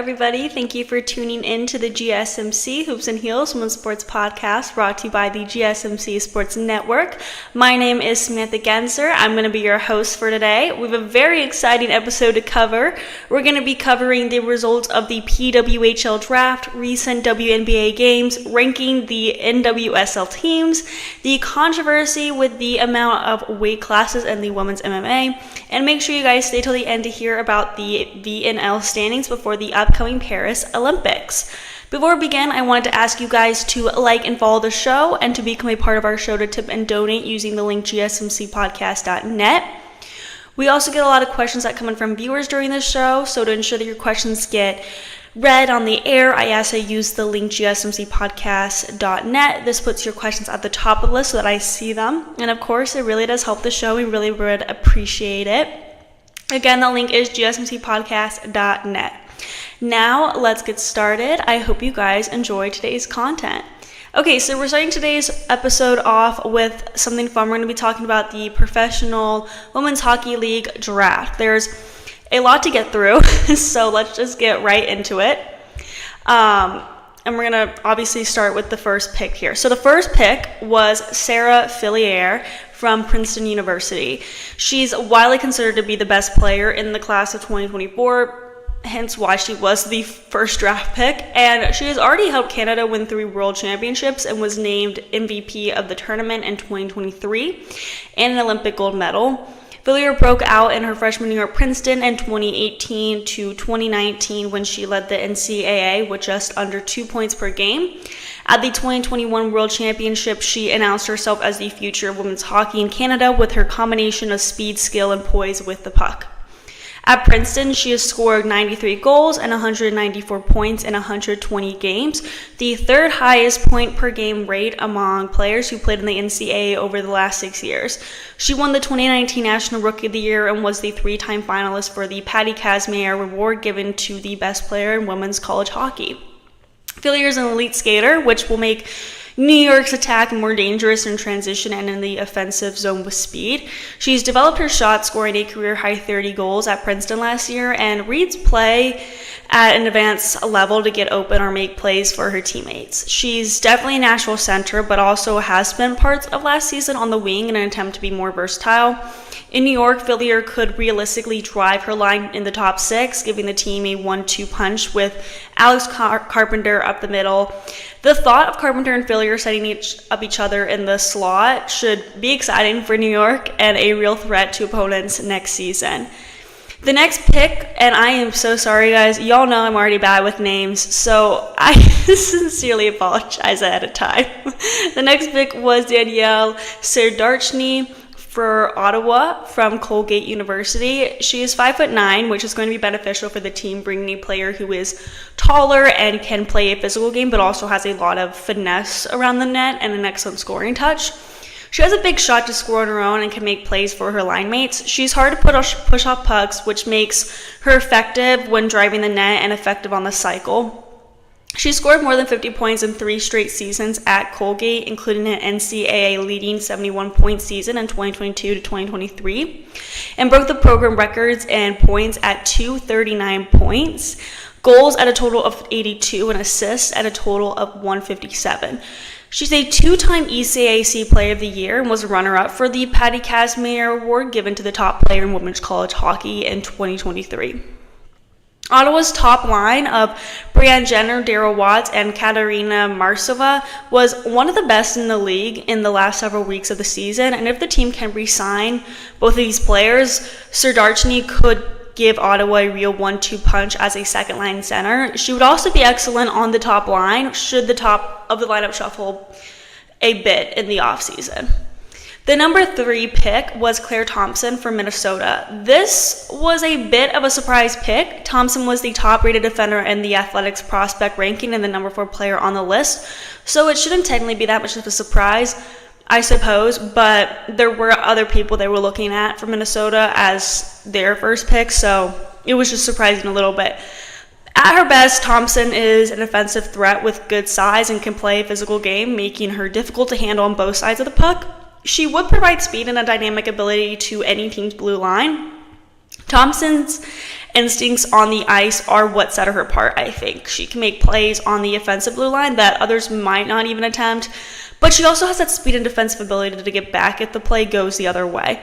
everybody? Thank you for tuning in to the GSMC Hoops and Heels Women's Sports Podcast, brought to you by the GSMC Sports Network. My name is Samantha Genzer. I'm going to be your host for today. We have a very exciting episode to cover. We're going to be covering the results of the PWHL Draft, recent WNBA games, ranking the NWSL teams, the controversy with the amount of weight classes in the women's MMA, and make sure you guys stay till the end to hear about the VNL standings before the upcoming Paris Olympics. Before we begin, I wanted to ask you guys to like and follow the show and to become a part of our show to tip and donate using the link gsmcpodcast.net. We also get a lot of questions that come in from viewers during the show, so to ensure that your questions get read on the air, I ask that you use the link gsmcpodcast.net. This puts your questions at the top of the list so that I see them. And of course, it really does help the show. We really would appreciate it. Again, the link is gsmcpodcast.net. Now, let's get started. I hope you guys enjoy today's content. Okay, so we're starting today's episode off with something fun. We're going to be talking about the Professional Women's Hockey League Draft. There's a lot to get through, so let's just get right into it. And we're going to obviously start with the first pick here. So the first pick was Sarah Fillier from Princeton University. She's widely considered to be the best player in the class of 2024, hence why she was the first draft pick, and she has already helped Canada win 3 world championships and was named MVP of the tournament in 2023 and an Olympic gold medal. Fillier broke out in her freshman year at Princeton in 2018 to 2019 when she led the NCAA with just under 2 points per game. At the 2021 World Championship, she announced herself as the future of women's hockey in Canada with her combination of speed, skill, and poise with the puck. At Princeton, she has scored 93 goals and 194 points in 120 games, the third highest point per game rate among players who played in the NCAA over the last 6 years. She won the 2019 National Rookie of the Year and was the 3-time finalist for the Patty Kazmaier Award given to the best player in women's college hockey. Fillier is an elite skater, which will make New York's attack more dangerous in transition and in the offensive zone with speed. She's developed her shot, scoring a career-high 30 goals at Princeton last year, and reads play at an advanced level to get open or make plays for her teammates. She's definitely a natural center, but also has spent parts of last season on the wing in an attempt to be more versatile. In New York, Fillier could realistically drive her line in the top 6, giving the team a 1-2 punch with Alex Carpenter up the middle. The thought of Carpenter and Fillier setting each other in the slot should be exciting for New York and a real threat to opponents next season. The next pick, and I am so sorry guys, y'all know I'm already bad with names, so I sincerely apologize ahead of time. The next pick was Danielle Serdarchny for Ottawa from Colgate University. She is 5'9", which is going to be beneficial for the team, bringing a player who is taller and can play a physical game, but also has a lot of finesse around the net and an excellent scoring touch. She has a big shot to score on her own and can make plays for her line mates. She's hard to push off pucks, which makes her effective when driving the net and effective on the cycle. She scored more than 50 points in 3 straight seasons at Colgate, including an NCAA leading 71-point season in 2022 to 2023, and broke the program records in points at 239 points, goals at a total of 82, and assists at a total of 157. She's a 2-time ECAC Player of the Year and was a runner-up for the Patty Kazmaier Award given to the top player in women's college hockey in 2023. Ottawa's top line of Brianne Jenner, Daryl Watts, and Katarina Marsova was one of the best in the league in the last several weeks of the season, and if the team can re-sign both of these players, Serdarchny could give Ottawa a real 1-2 punch as a second-line center. She would also be excellent on the top line should the top of the lineup shuffle a bit in the offseason. The number 3 pick was Claire Thompson from Minnesota. This was a bit of a surprise pick. Thompson was the top-rated defender in the Athletics prospect ranking and the number 4 player on the list, so it shouldn't technically be that much of a surprise, I suppose, but there were other people they were looking at from Minnesota as their first pick, so it was just surprising a little bit. At her best, Thompson is an offensive threat with good size and can play a physical game, making her difficult to handle on both sides of the puck. She would provide speed and a dynamic ability to any team's blue line. Thompson's instincts on the ice are what set her apart, I think. She can make plays on the offensive blue line that others might not even attempt, but she also has that speed and defensive ability to get back if the play goes the other way.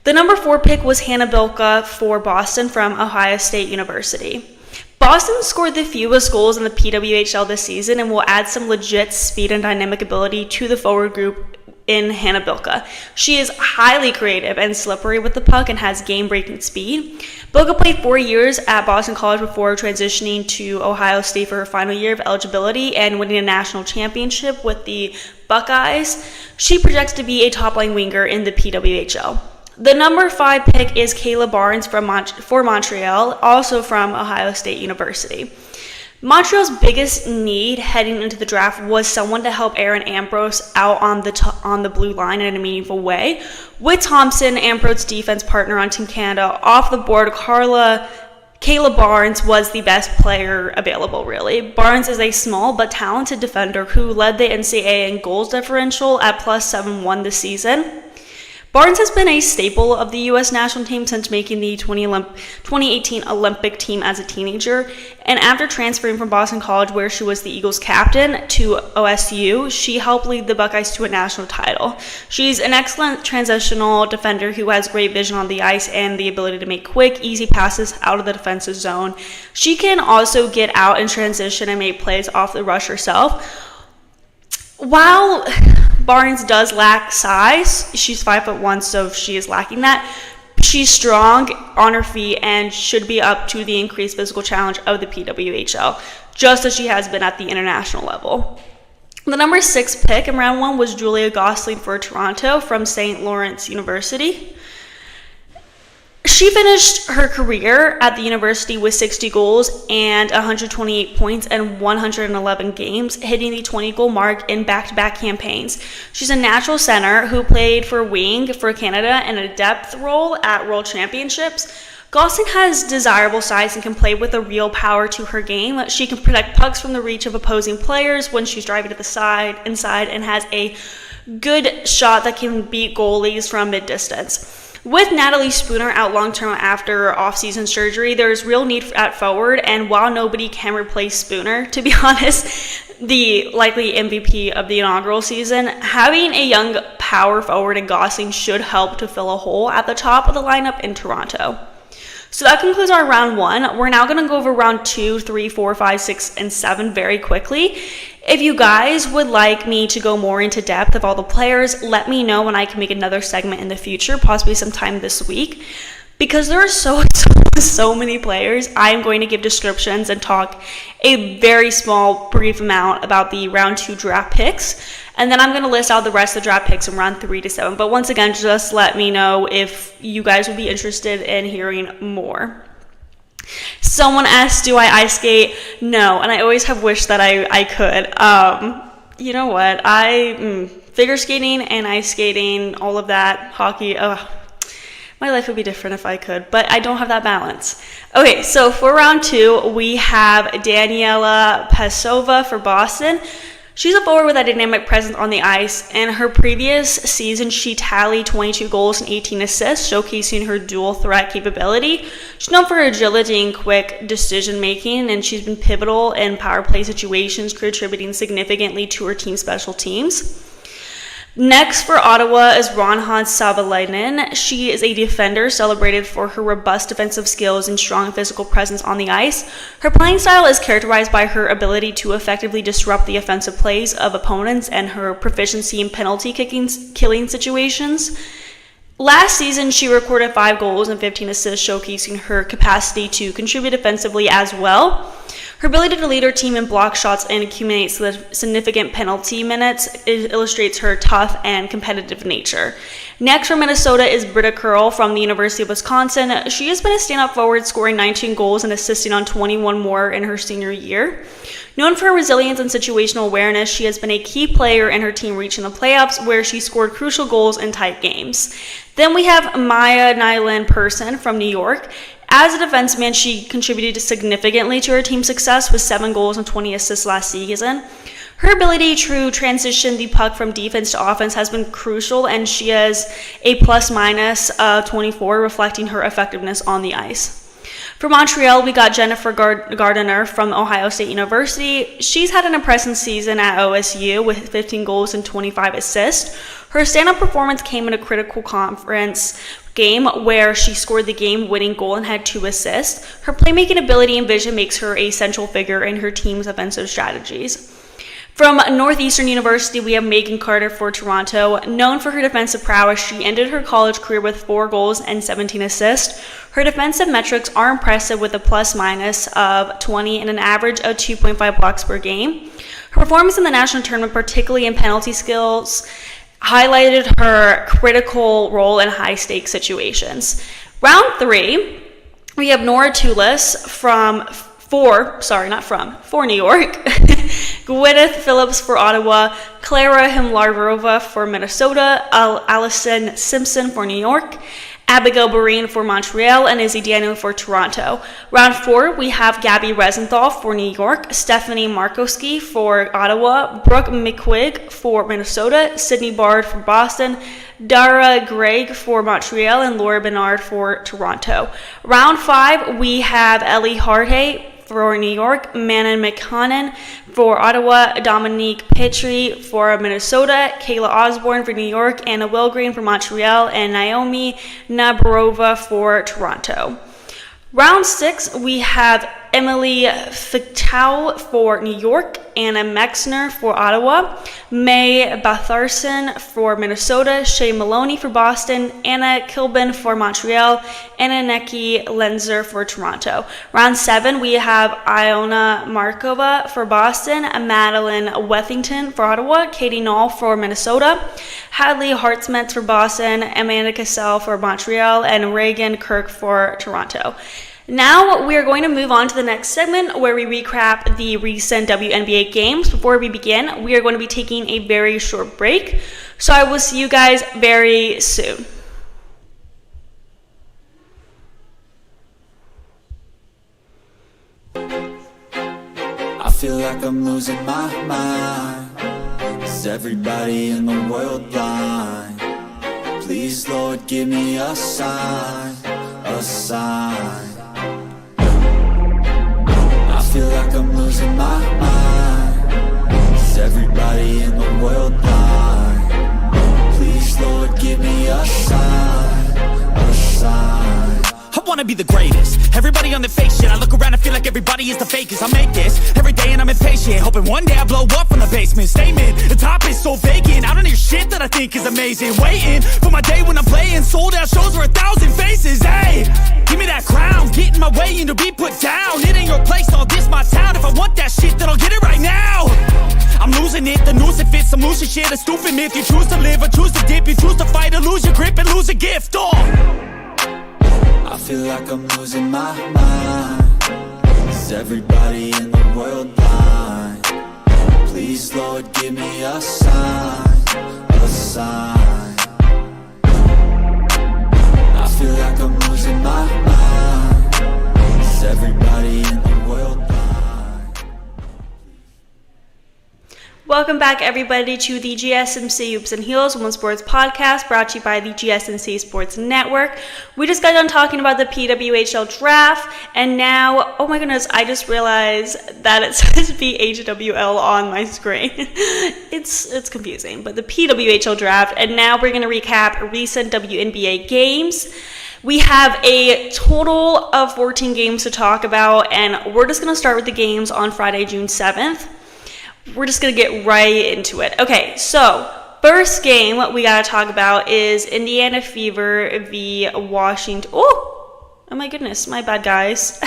The number 4 pick was Hannah Bilka for Boston from Ohio State University. Boston scored the fewest goals in the PWHL this season and will add some legit speed and dynamic ability to the forward group in Hannah Bilka. She is highly creative and slippery with the puck and has game-breaking speed. Bilka played 4 years at Boston College before transitioning to Ohio State for her final year of eligibility and winning a national championship with the Buckeyes. She projects to be a top-line winger in the PWHL. The number 5 pick is Kayla Barnes for Montreal, also from Ohio State University. Montreal's biggest need heading into the draft was someone to help Erin Ambrose out on the blue line in a meaningful way. With Thompson, Ambrose's defense partner on Team Canada, off the board, Kayla Barnes was the best player available, really. Barnes is a small but talented defender who led the NCAA in goals differential at +7-1 this season. Barnes has been a staple of the U.S. national team since making the 2018 Olympic team as a teenager, and after transferring from Boston College, where she was the Eagles captain, to OSU, she helped lead the Buckeyes to a national title. She's an excellent transitional defender who has great vision on the ice and the ability to make quick, easy passes out of the defensive zone. She can also get out in transition and make plays off the rush herself. While Barnes does lack size, she's 5'1", so she is lacking that. She's strong on her feet and should be up to the increased physical challenge of the PWHL, just as she has been at the international level. The number 6 pick in round 1 was Julia Gosling for Toronto from St. Lawrence University. She finished her career at the university with 60 goals and 128 points in 111 games, hitting the 20-goal mark in back-to-back campaigns. She's a natural center who played for wing for Canada in a depth role at World Championships. Gosling has desirable size and can play with a real power to her game. She can protect pucks from the reach of opposing players when she's driving to the inside, and has a good shot that can beat goalies from mid-distance. With Natalie Spooner out long-term after off-season surgery, there's real need at forward, and while nobody can replace Spooner, to be honest, the likely MVP of the inaugural season, having a young power forward in Gosling should help to fill a hole at the top of the lineup in Toronto. So that concludes our round 1. We're now going to go over round 2, 3, 4, 5, 6, and 7 very quickly. If you guys would like me to go more into depth of all the players, let me know and I can make another segment in the future, possibly sometime this week. Because there are so many players, I'm going to give descriptions and talk a very small, brief amount about the round 2 draft picks. And then I'm going to list out the rest of the draft picks in round 3 to 7. But once again, just let me know if you guys would be interested in hearing more. Someone asked, do I ice skate? No, and I always have wished that I could. You know what? Figure skating and ice skating, all of that, hockey, my life would be different if I could, but I don't have that balance. Okay, so for round 2, we have Danielle Pesova for Boston. She's a forward with a dynamic presence on the ice. In her previous season, she tallied 22 goals and 18 assists, showcasing her dual threat capability. She's known for her agility and quick decision-making, and she's been pivotal in power play situations, contributing significantly to her team's special teams. Next for Ottawa is Ronhan Savalainen. She is a defender celebrated for her robust defensive skills and strong physical presence on the ice. Her playing style is characterized by her ability to effectively disrupt the offensive plays of opponents and her proficiency in penalty killing situations. Last season, she recorded 5 goals and 15 assists, showcasing her capacity to contribute offensively as well. Her ability to lead her team in block shots and accumulate significant penalty minutes illustrates her tough and competitive nature. Next from Minnesota is Britta Curl from the University of Wisconsin. She has been a stand-up forward, scoring 19 goals and assisting on 21 more in her senior year. Known for her resilience and situational awareness, she has been a key player in her team reaching the playoffs, where she scored crucial goals in tight games. Then we have Maya Nyland Person from New York. As a defenseman, she contributed significantly to her team's success with 7 goals and 20 assists last season. Her ability to transition the puck from defense to offense has been crucial, and she has a plus-minus 24, reflecting her effectiveness on the ice. For Montreal, we got Jennifer Gardiner from Ohio State University. She's had an impressive season at OSU with 15 goals and 25 assists. Her standout performance came in a critical conference game where she scored the game-winning goal and had 2 assists. Her playmaking ability and vision makes her a central figure in her team's offensive strategies. From Northeastern University, we have Megan Carter for Toronto. Known for her defensive prowess, she ended her college career with 4 goals and 17 assists. Her defensive metrics are impressive with a plus-minus of 20 and an average of 2.5 blocks per game. Her performance in the national tournament, particularly in penalty skills, highlighted her critical role in high-stakes situations. Round 3, we have Nora Tulis for New York, Gwyneth Phillips for Ottawa, Clara Himlarova for Minnesota, Allison Simpson for New York, Abigail Barine for Montreal, and Izzy Daniel for Toronto. Round 4, we have Gabby Resenthal for New York, Stephanie Markowski for Ottawa, Brooke McQuigg for Minnesota, Sydney Bard for Boston, Dara Gregg for Montreal, and Laura Bernard for Toronto. Round 5, we have Ellie Harte for New York, Manon McConnon for Ottawa, Dominique Petrie for Minnesota, Kayla Osborne for New York, Anna Wilgreen for Montreal, and Naomi Nabarova for Toronto. Round 6, we have Emily Fictau for New York, Anna Mexner for Ottawa, May Batharson for Minnesota, Shay Maloney for Boston, Anna Kilbin for Montreal, Anna Neki Lenzer for Toronto. Round 7, we have Iona Markova for Boston, Madeline Wethington for Ottawa, Katie Knoll for Minnesota, Hadley Hartsmetz for Boston, Amanda Cassell for Montreal, and Reagan Kirk for Toronto. Now we are going to move on to the next segment where we recap the recent WNBA games. Before we begin, we are going to be taking a very short break. So I will see you guys very soon. I feel like I'm losing my mind. Is everybody in the world blind? Please, Lord, give me a sign, a sign. I feel like I'm losing my mind. Is everybody in the world blind? Please, Lord, give me a sign, a sign. I wanna be the greatest. Everybody on the fake shit. I look around and feel like everybody is the fakest. I make this every day and I'm impatient, hoping one day I blow up from the basement. Statement, the top is so vacant. I don't hear shit that I think is amazing. Waiting for my day when I'm playing sold out shows for 1,000 faces. Hey, give me that crown, get in my way and to be put down. It ain't your place, all this my town. If I want that shit, then I'll get it right now. I'm losing it, the noose it fits. I'm losing shit, a stupid myth. You choose to live or choose to dip. You choose to fight or lose your grip and lose a gift. I feel like I'm losing my mind. Is everybody in the world blind? Please, Lord, give me a sign, a sign. I feel like I'm losing my mind. Is everybody in the world blind? Welcome back, everybody, to the GSMC Hoops and Heels Women's Sports Podcast, brought to you by the GSMC Sports Network. We just got done talking about the PWHL Draft, and now, oh my goodness, I just realized that it says PWHL on my screen. It's confusing, but the PWHL Draft, and now we're going to recap recent WNBA games. We have a total of 14 games to talk about, and we're just going to start with the games on Friday, June 7th. We're just going to get right into it. Okay, so first game we got to talk about is Indiana Fever v. Washington. Oh my goodness, my bad, guys.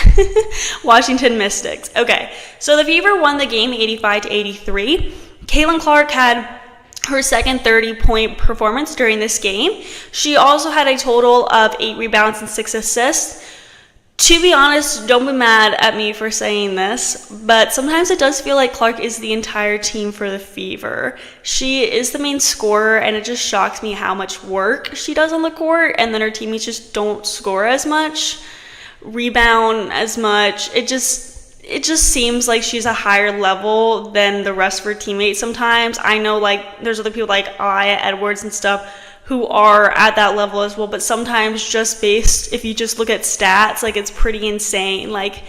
Washington Mystics. Okay, so the Fever won the game 85-83. Caitlin Clark had her second 30-point performance during this game. She also had a total of 8 rebounds and 6 assists. To be honest, don't be mad at me for saying this, but sometimes it does feel like Clark is the entire team for the Fever. She is the main scorer, and it just shocks me how much work she does on the court, and then her teammates just don't score as much, rebound as much. It just seems like she's a higher level than the rest of her teammates sometimes. I know, like, there's other people like Aya Edwards and stuff who are at that level as well, but sometimes if you just look at stats, like, it's pretty insane. Like,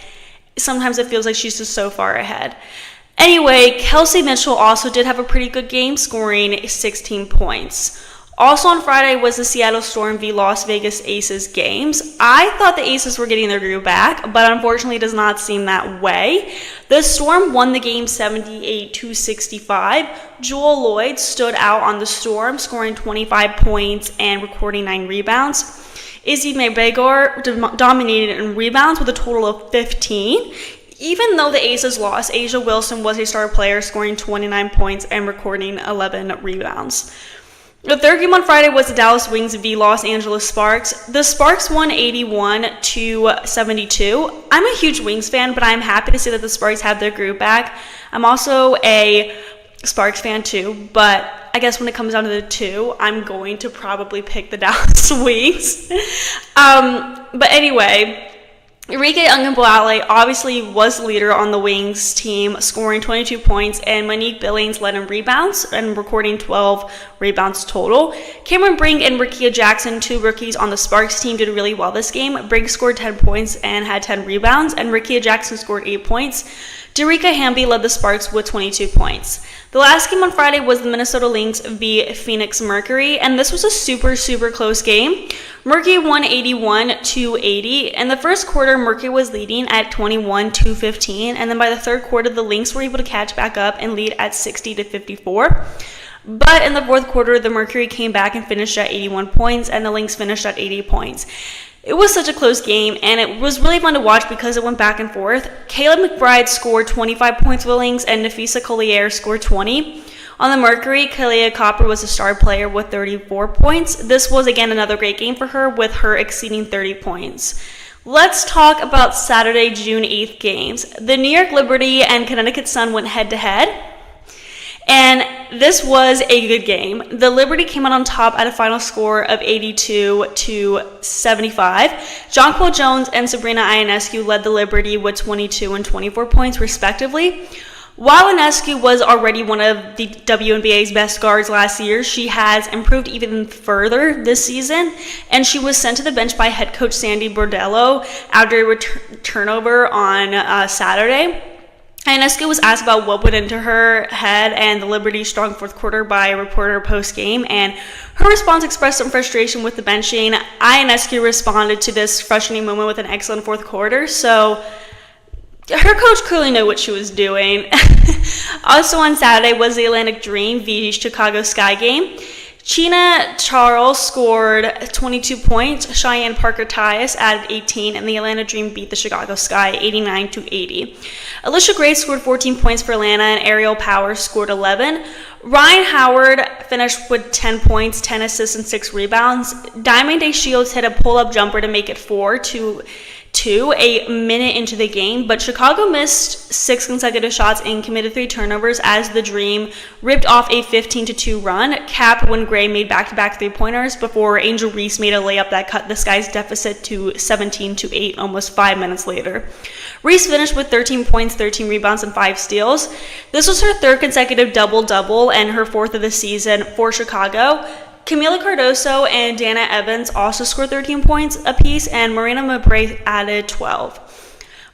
sometimes it feels like she's just so far ahead. Anyway, Kelsey Mitchell also did have a pretty good game, scoring 16 points. Also on Friday was the Seattle Storm v Las Vegas Aces games. I thought the Aces were getting their groove back, but unfortunately it does not seem that way. The Storm won the game 78-65. Jewel Lloyd stood out on the Storm, scoring 25 points and recording 9 rebounds. Izzy Mabegor dominated in rebounds with a total of 15. Even though the Aces lost, Asia Wilson was a star player, scoring 29 points and recording 11 rebounds. The third game on Friday was the Dallas Wings v Los Angeles Sparks. The Sparks won 81-72. I'm a huge Wings fan, but I'm happy to see that the Sparks have their groove back. I'm also a Sparks fan too, but I guess when it comes down to the two, I'm going to probably pick the Dallas Wings. But anyway, Enrique Ungamboale obviously was the leader on the Wings team, scoring 22 points, and Monique Billings led in rebounds and recording 12 rebounds total. Cameron Brink and Rickea Jackson, 2 rookies on the Sparks team, did really well this game. Brink scored 10 points and had 10 rebounds, and Rickea Jackson scored 8 points. Derica Hamby led the Sparks with 22 points. The last game on Friday was the Minnesota Lynx v Phoenix Mercury, and this was a super close game. Mercury won 81-80. In the first quarter, Mercury was leading at 21-15, and then by the third quarter, the Lynx were able to catch back up and lead at 60-54. But in the fourth quarter, the Mercury came back and finished at 81 points, and the Lynx finished at 80 points. It was such a close game, and it was really fun to watch because it went back and forth. Kayla McBride scored 25 points for the Lynx, and Nafisa Collier scored 20. On the Mercury, Kalia Copper was a star player with 34 points. This was, again, another great game for her, with her exceeding 30 points. Let's talk about Saturday, June 8th games. The New York Liberty and Connecticut Sun went head-to-head. And this was a good game. The Liberty came out on top at a final score of 82-75. Jonquil Jones and Sabrina Ionescu led the Liberty with 22 and 24 points, respectively. While Ionescu was already one of the WNBA's best guards last year, she has improved even further this season, and she was sent to the bench by head coach Sandy Bordello after a turnover on Saturday. Ionescu was asked about what went into her head and the Liberty's strong fourth quarter by a reporter post-game, and her response expressed some frustration with the benching. Ionescu responded to this frustrating moment with an excellent fourth quarter, so her coach clearly knew what she was doing. Also on Saturday was the Atlantic Dream v Chicago Sky game. Chyna Charles scored 22 points, Cheyenne Parker-Tyus added 18, and the Atlanta Dream beat the Chicago Sky 89-80. Alicia Gray scored 14 points for Atlanta, and Ariel Powers scored 11. Ryan Howard finished with 10 points, 10 assists, and 6 rebounds. Diamond Day Shields hit a pull-up jumper to make it 4-2 a minute into the game, but Chicago missed 6 consecutive shots and committed 3 turnovers as the Dream ripped off a 15-2 run, capped when Gray made back-to-back 3-pointers before Angel Reese made a layup that cut the Sky's deficit to 17-8 almost 5 minutes later. Reese finished with 13 points, 13 rebounds, and 5 steals. This was her 3rd consecutive double-double and her 4th of the season for Chicago. Camila Cardoso and Dana Evans also scored 13 points apiece, and Marina Mabrey added 12.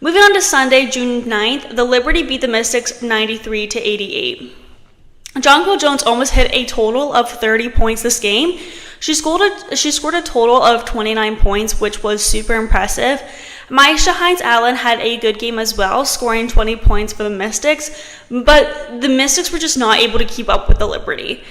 Moving on to Sunday, June 9th, the Liberty beat the Mystics 93-88. Jonquil Jones almost hit a total of 30 points this game. She scored a total of 29 points, which was super impressive. Maisha Hines-Allen had a good game as well, scoring 20 points for the Mystics, but the Mystics were just not able to keep up with the Liberty.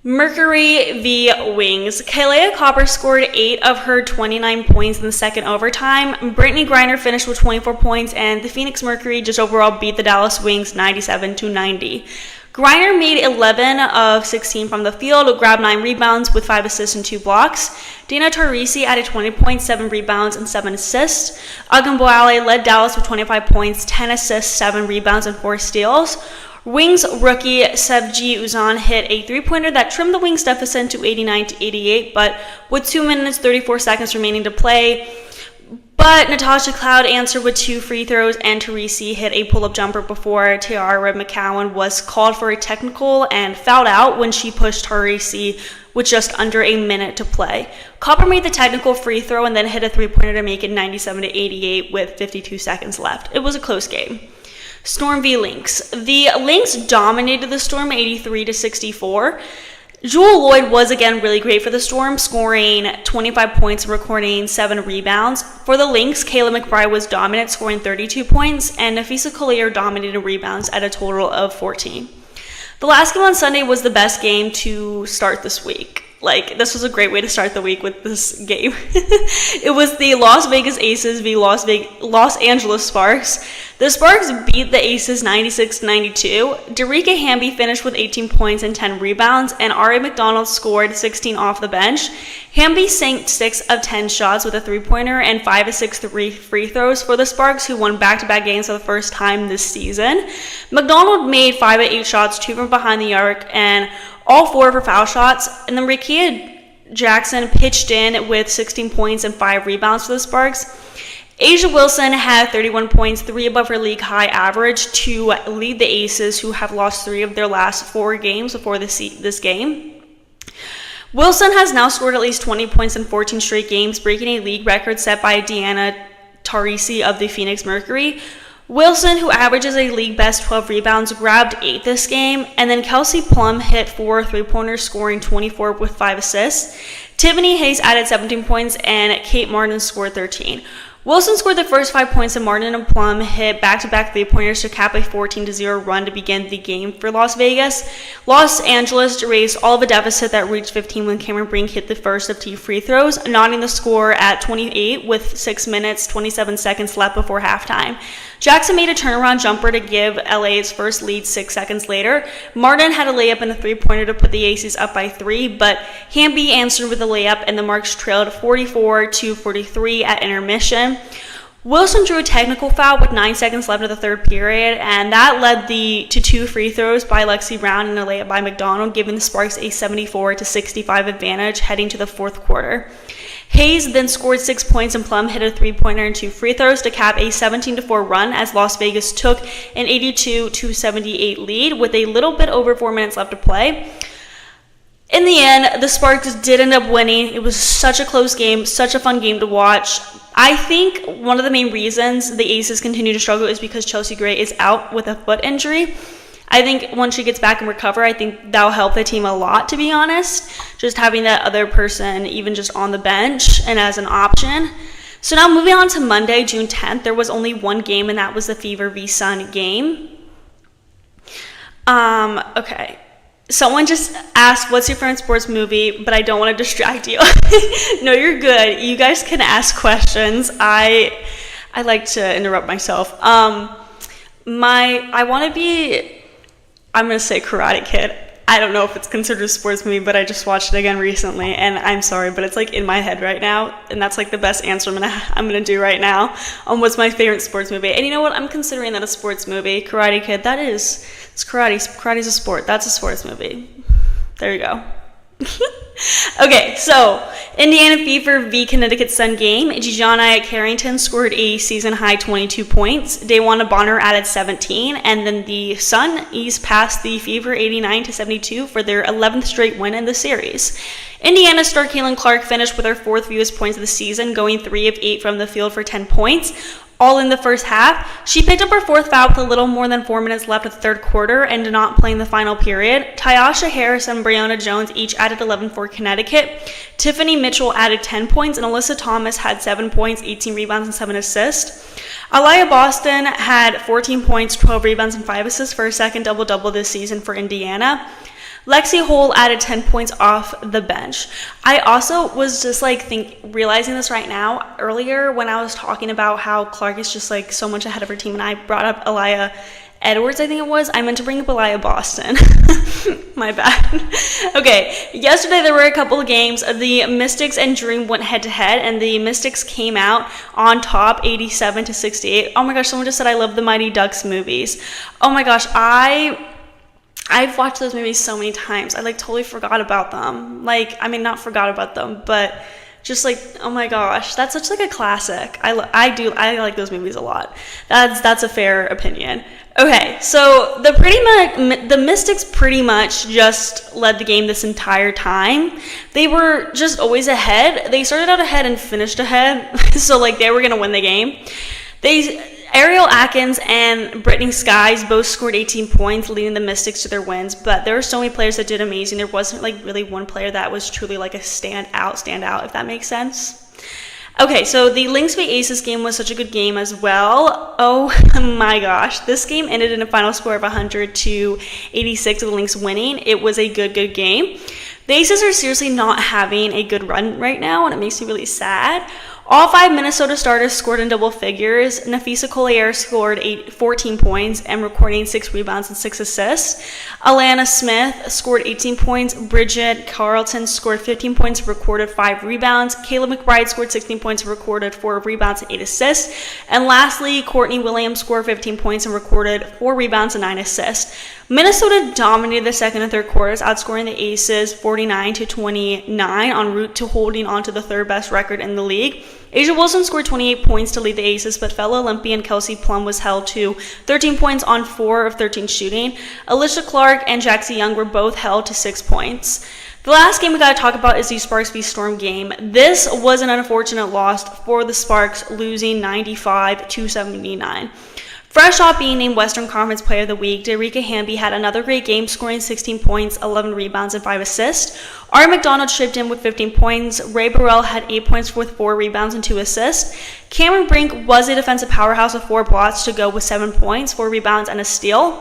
Mercury v Wings. Kalia Copper scored 8 of her 29 points in the second overtime. Brittany Griner finished with 24 points, and the Phoenix Mercury just overall beat the Dallas Wings 97-90. Griner made 11 of 16 from the field, grabbed 9 rebounds with 5 assists and 2 blocks. Dina Taurasi added 20 points, 7 rebounds, and 7 assists. Agamboale led Dallas with 25 points, 10 assists, 7 rebounds, and 4 steals. Wings rookie Sevgi Uzan hit a 3-pointer that trimmed the Wings deficit to 89-88, but with 2 minutes 34 seconds remaining to play. But But Natasha Cloud answered with 2 free throws, and Teresi hit a pull-up jumper before Tiara McCowan was called for a technical and fouled out when she pushed Teresi with just under a minute to play. Copper made the technical free throw and then hit a three-pointer to make it 97-88 with 52 seconds left. It was a close game. Storm v Lynx. The Lynx dominated the Storm 83-64. Jewel Lloyd was again really great for the Storm, scoring 25 points and recording 7 rebounds. For the Lynx, Kayla McBride was dominant, scoring 32 points, and Nafisa Collier dominated rebounds at a total of 14. The last game on Sunday was the best game to start this week. This was a great way to start the week with this game. It was the Las Vegas Aces v Los Angeles Sparks. The Sparks beat the Aces 96-92. Darica Hamby finished with 18 points and 10 rebounds, and R.A. McDonald scored 16 off the bench. Hamby sank 6 of 10 shots with a three-pointer and 5 of 6 free throws for the Sparks, who won back-to-back games for the first time this season. McDonald made 5 of 8 shots, 2 from behind the arc, and all 4 for foul shots. And then Rickea Jackson pitched in with 16 points and 5 rebounds for the Sparks. Asia Wilson had 31 points, 3 above her league high average, to lead the Aces, who have lost 3 of their last 4 games before this game. Wilson has now scored at least 20 points in 14 straight games, breaking a league record set by Deanna Taurasi of the Phoenix Mercury. Wilson, who averages a league best 12 rebounds, grabbed 8 this game, and then Kelsey Plum hit 4 three-pointers, scoring 24 with 5 assists. Tiffany Hayes added 17 points, and Kate Martin scored 13. Wilson scored the first 5 points, and Martin and Plum hit back-to-back three-pointers to cap a 14-0 run to begin the game for Las Vegas. Los Angeles erased all of a deficit that reached 15 when Cameron Brink hit the first of 2 free throws, knotting the score at 28 with 6 minutes, 27 seconds left before halftime. Jackson made a turnaround jumper to give LA its first lead 6 seconds later. Martin had a layup and a three-pointer to put the Aces up by 3, but Hamby answered with a layup, and the Marks trailed 44-43 at intermission. Wilson drew a technical foul with 9 seconds left of the third period, and that led to 2 free throws by Lexi Brown and a layup by McDonald, giving the Sparks a 74-65 advantage heading to the fourth quarter. Hayes then scored 6 points, and Plum hit a three-pointer and 2 free throws to cap a 17-4 run as Las Vegas took an 82-78 lead with a little bit over 4 minutes left to play. In the end, the Sparks did end up winning. It was such a close game, such a fun game to watch. I think one of the main reasons the Aces continue to struggle is because Chelsea Gray is out with a foot injury. I think once she gets back and recover, I think that'll help the team a lot, to be honest. Just having that other person even just on the bench and as an option. So now moving on to Monday, June 10th, there was only one game, and that was the Fever v Sun game. Okay. Someone just asked, what's your favorite sports movie? But I don't want to distract you. No, you're good. You guys can ask questions. I like to interrupt myself. I'm going to say Karate Kid. I don't know if it's considered a sports movie, but I just watched it again recently, and I'm sorry, but it's in my head right now, and that's the best answer I'm gonna do right now on what's my favorite sports movie. And you know what? I'm considering that a sports movie. Karate Kid. It's karate. Karate's a sport. That's a sports movie. There you go. Okay, so Indiana Fever v Connecticut Sun game. Gianna Carrington scored a season-high 22 points. Dawana Bonner added 17, and then the Sun eased past the Fever 89-72 for their 11th straight win in the series. Indiana star Caitlin Clark finished with her 4th fewest points of the season, going 3 of 8 from the field for 10 points. All in the first half. She picked up her 4th foul with a little more than 4 minutes left of the third quarter and did not play in the final period. Tyasha Harris and Breonna Jones each added 11 for Connecticut. Tiffany Mitchell added 10 points, and Alyssa Thomas had 7 points, 18 rebounds, and 7 assists. Aliyah Boston had 14 points, 12 rebounds, and 5 assists for her second double-double this season for Indiana. Lexi Hole added 10 points off the bench. I also was just realizing this right now. Earlier when I was talking about how Clark is just so much ahead of her team, and I brought up Aliyah Edwards, I think it was. I meant to bring up Aliyah Boston. My bad. Okay, yesterday there were a couple of games. The Mystics and Dream went head-to-head, and the Mystics came out on top 87-68. Oh my gosh, someone just said I love the Mighty Ducks movies. Oh my gosh, I've watched those movies so many times. I totally forgot about them. Not forgot about them, but Just like, oh my gosh, that's such like a classic. I like those movies a lot. That's a fair opinion. Okay, so the Mystics pretty much just led the game this entire time. They were just always ahead. They started out ahead and finished ahead, so like they were gonna win the game. Ariel Atkins and Brittany Skies both scored 18 points, leading the Mystics to their wins, but there were so many players that did amazing. There wasn't like really one player that was truly like a standout, if that makes sense. Okay, so the Lynx v Aces game was such a good game as well. Oh my gosh, this game ended in a final score of 100-86 with the Lynx winning. It was a good game. The Aces are seriously not having a good run right now, and it makes me really sad. All 5 Minnesota starters scored in double figures. Nafisa Collier scored 14 points and recording 6 rebounds and 6 assists. Alana Smith scored 18 points. Bridget Carlton scored 15 points and recorded 5 rebounds. Kayla McBride scored 16 points and recorded 4 rebounds and 8 assists. And lastly, Courtney Williams scored 15 points and recorded 4 rebounds and 9 assists. Minnesota dominated the second and third quarters, outscoring the Aces 49-29 en route to holding on to the third best record in the league. Asia Wilson scored 28 points to lead the Aces, but fellow Olympian Kelsey Plum was held to 13 points on 4 of 13 shooting. Alicia Clark and Jaxie Young were both held to 6 points. The last game we got to talk about is the Sparks v Storm game. This was an unfortunate loss for the Sparks, losing 95-79. Fresh off being named Western Conference Player of the Week, Derica Hamby had another great game, scoring 16 points, 11 rebounds, and 5 assists. Ari McDonald chipped in with 15 points. Ray Burrell had 8 points with 4 rebounds and 2 assists. Cameron Brink was a defensive powerhouse with 4 blocks to go with 7 points, 4 rebounds, and a steal.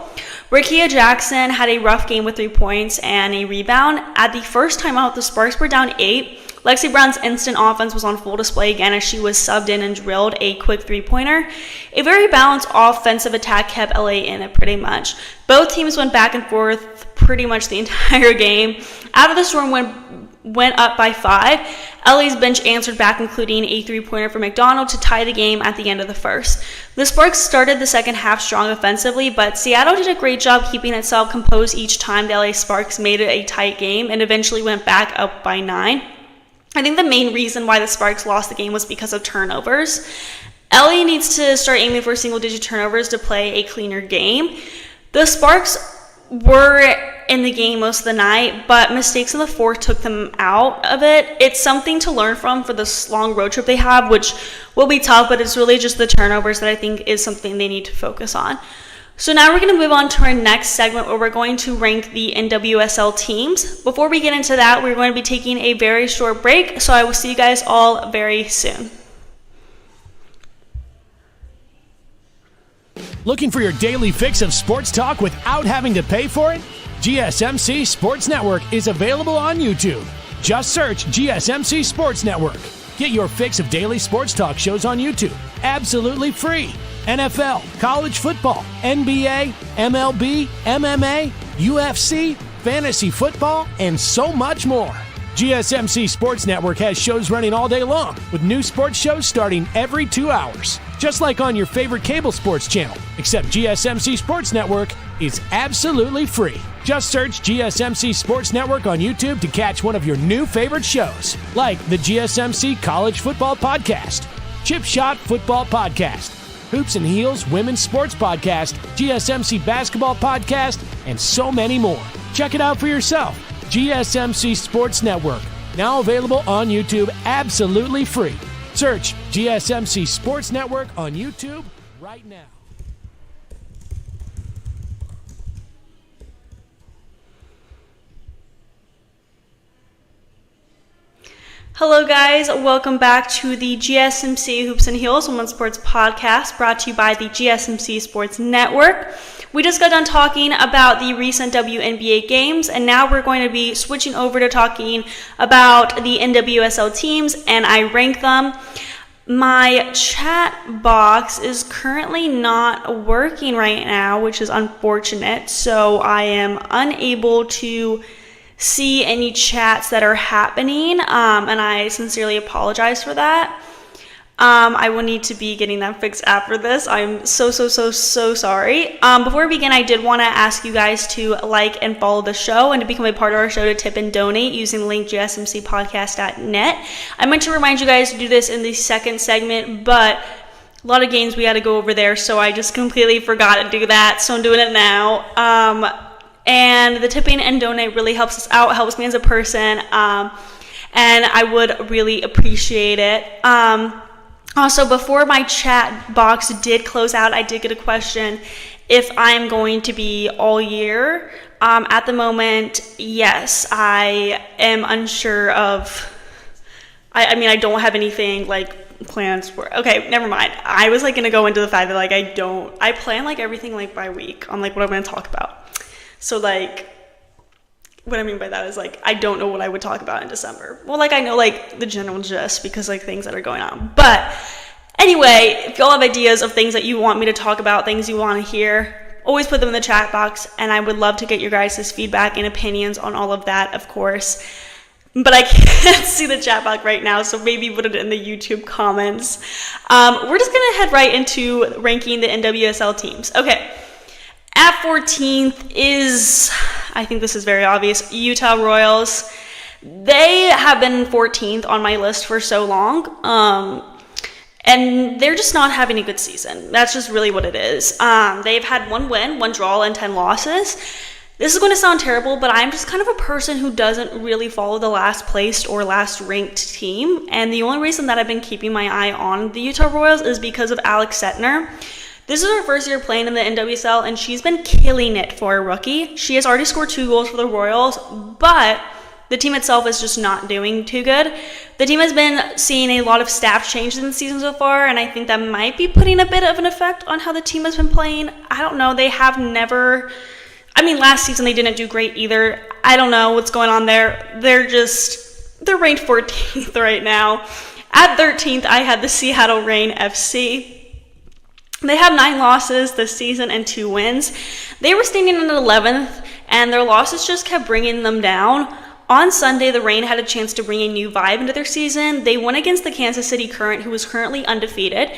Rikia Jackson had a rough game with 3 points and a rebound. At the first time out, the Sparks were down 8. Lexi Brown's instant offense was on full display again as she was subbed in and drilled a quick 3-pointer. A very balanced offensive attack kept LA in it pretty much. Both teams went back and forth pretty much the entire game. After the Storm went up by 5, LA's bench answered back, including a 3-pointer for McDonald to tie the game at the end of the first. The Sparks started the second half strong offensively, but Seattle did a great job keeping itself composed each time the LA Sparks made it a tight game and eventually went back up by 9. I think the main reason why the Sparks lost the game was because of turnovers. LA needs to start aiming for single-digit turnovers to play a cleaner game. The Sparks were in the game most of the night, but mistakes in the fourth took them out of it. It's something to learn from for this long road trip they have, which will be tough, but it's really just the turnovers that I think is something they need to focus on. So now we're going to move on to our next segment where we're going to rank the NWSL teams. Before we get into that, we're going to be taking a very short break, so I will see you guys all very soon. Looking for your daily fix of sports talk without having to pay for it? GSMC Sports Network is available on YouTube. Just search GSMC Sports Network. Get your fix of daily sports talk shows on YouTube, absolutely free. NFL, college football, NBA, MLB, MMA, UFC, fantasy football, and so much more. GSMC Sports Network has shows running all day long, with new sports shows starting every 2 hours. Just like on your favorite cable sports channel, except GSMC Sports Network is absolutely free. Just search GSMC Sports Network on YouTube to catch one of your new favorite shows, like the GSMC College Football Podcast, Chip Shot Football Podcast, Hoops and Heels Women's Sports Podcast, GSMC Basketball Podcast, and so many more. Check it out for yourself. GSMC Sports Network, now available on YouTube absolutely free. Search GSMC Sports Network on YouTube right now. Hello guys, welcome back to the GSMC Hoops and Heels Women's Sports Podcast, brought to you by the GSMC Sports Network. We just got done talking about the recent WNBA games, and now we're going to be switching over to talking about the NWSL teams, and I rank them. My chat box is currently not working right now, which is unfortunate, so I am unable to see any chats that are happening, and I sincerely apologize for that. I will need to be getting that fixed after this. I'm so sorry. Before we begin, I did want to ask you guys to like and follow the show and to become a part of our show to tip and donate using the link gsmcpodcast.net. I meant to remind you guys to do this in the second segment, but a lot of games we had to go over there, so I just completely forgot to do that, so I'm doing it now. And the tipping and donate really helps us out, helps me as a person, and I would really appreciate it. Also, before my chat box did close out, I did get a question if I'm going to be all year. At the moment, yes, I am unsure of, I mean, I don't have anything, plans for, okay, never mind. I was, going to go into the fact that, I plan, everything, by week on, what I'm going to talk about. So, what I mean by that is, I don't know what I would talk about in December. Well, I know, the general gist because, things that are going on. But anyway, if y'all have ideas of things that you want me to talk about, things you want to hear, always put them in the chat box, and I would love to get your guys' feedback and opinions on all of that, of course. But I can't see the chat box right now, so maybe put it in the YouTube comments. We're just going to head right into ranking the NWSL teams. Okay. At 14th is, I think this is very obvious, Utah Royals. They have been 14th on my list for so long, and they're just not having a good season. That's just really what it is. They've had 1 win, 1 draw, and 10 losses. This is going to sound terrible, but I'm just kind of a person who doesn't really follow the last placed or last ranked team, and the only reason that I've been keeping my eye on the Utah Royals is because of Alex Setner. This is her first year playing in the NWSL, and she's been killing it for a rookie. She has already scored 2 goals for the Royals, but the team itself is just not doing too good. The team has been seeing a lot of staff changes in the season so far, and I think that might be putting a bit of an effect on how the team has been playing. I don't know. They have never... last season they didn't do great either. I don't know what's going on there. They're ranked 14th right now. At 13th, I had the Seattle Reign FC. They have 9 losses this season and 2 wins. They were standing in 11th, and their losses just kept bringing them down. On Sunday, the Reign had a chance to bring a new vibe into their season. They won against the Kansas City Current, who was currently undefeated.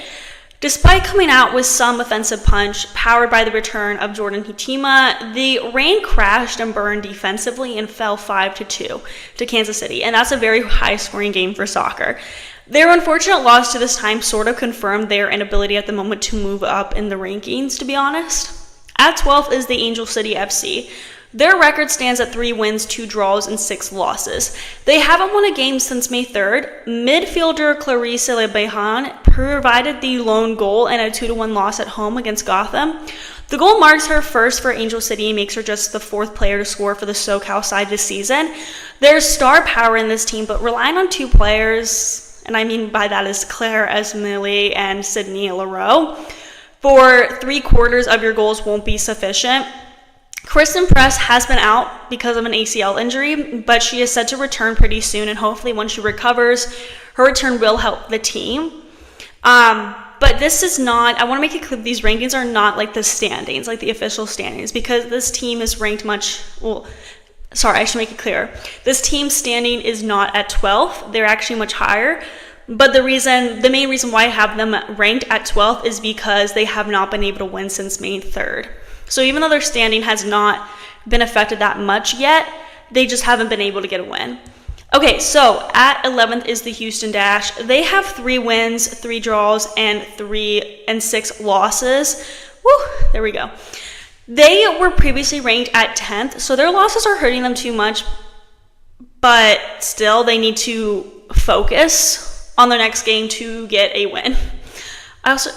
Despite coming out with some offensive punch, powered by the return of Jordan Hitima, the Reign crashed and burned defensively and fell 5-2 to Kansas City, and that's a very high-scoring game for soccer. Their unfortunate loss to this time sort of confirmed their inability at the moment to move up in the rankings, to be honest. At 12th is the Angel City FC. Their record stands at 3 wins, 2 draws, and 6 losses. They haven't won a game since May 3rd. Midfielder Clarisse Lebehan provided the lone goal in a 2-1 loss at home against Gotham. The goal marks her first for Angel City and makes her just the 4th player to score for the SoCal side this season. There's star power in this team, but relying on 2 players, and I mean by that is Claire Esmili and Sydney Leroux, for 3/4 of your goals won't be sufficient. Kristen Press has been out because of an ACL injury, but she is set to return pretty soon, and hopefully when she recovers, her return will help the team. But this is not, I want to make it clear, these rankings are not like the standings, like the official standings, because this team is ranked I should make it clear. This team's standing is not at 12th. They're actually much higher. But the main reason why I have them ranked at 12th is because they have not been able to win since May 3rd. So even though their standing has not been affected that much yet, they just haven't been able to get a win. Okay, so at 11th is the Houston Dash. They have 3 wins, 3 draws, and 6 losses. Woo, there we go. They were previously ranked at 10th, so their losses are hurting them too much, but still they need to focus on their next game to get a win.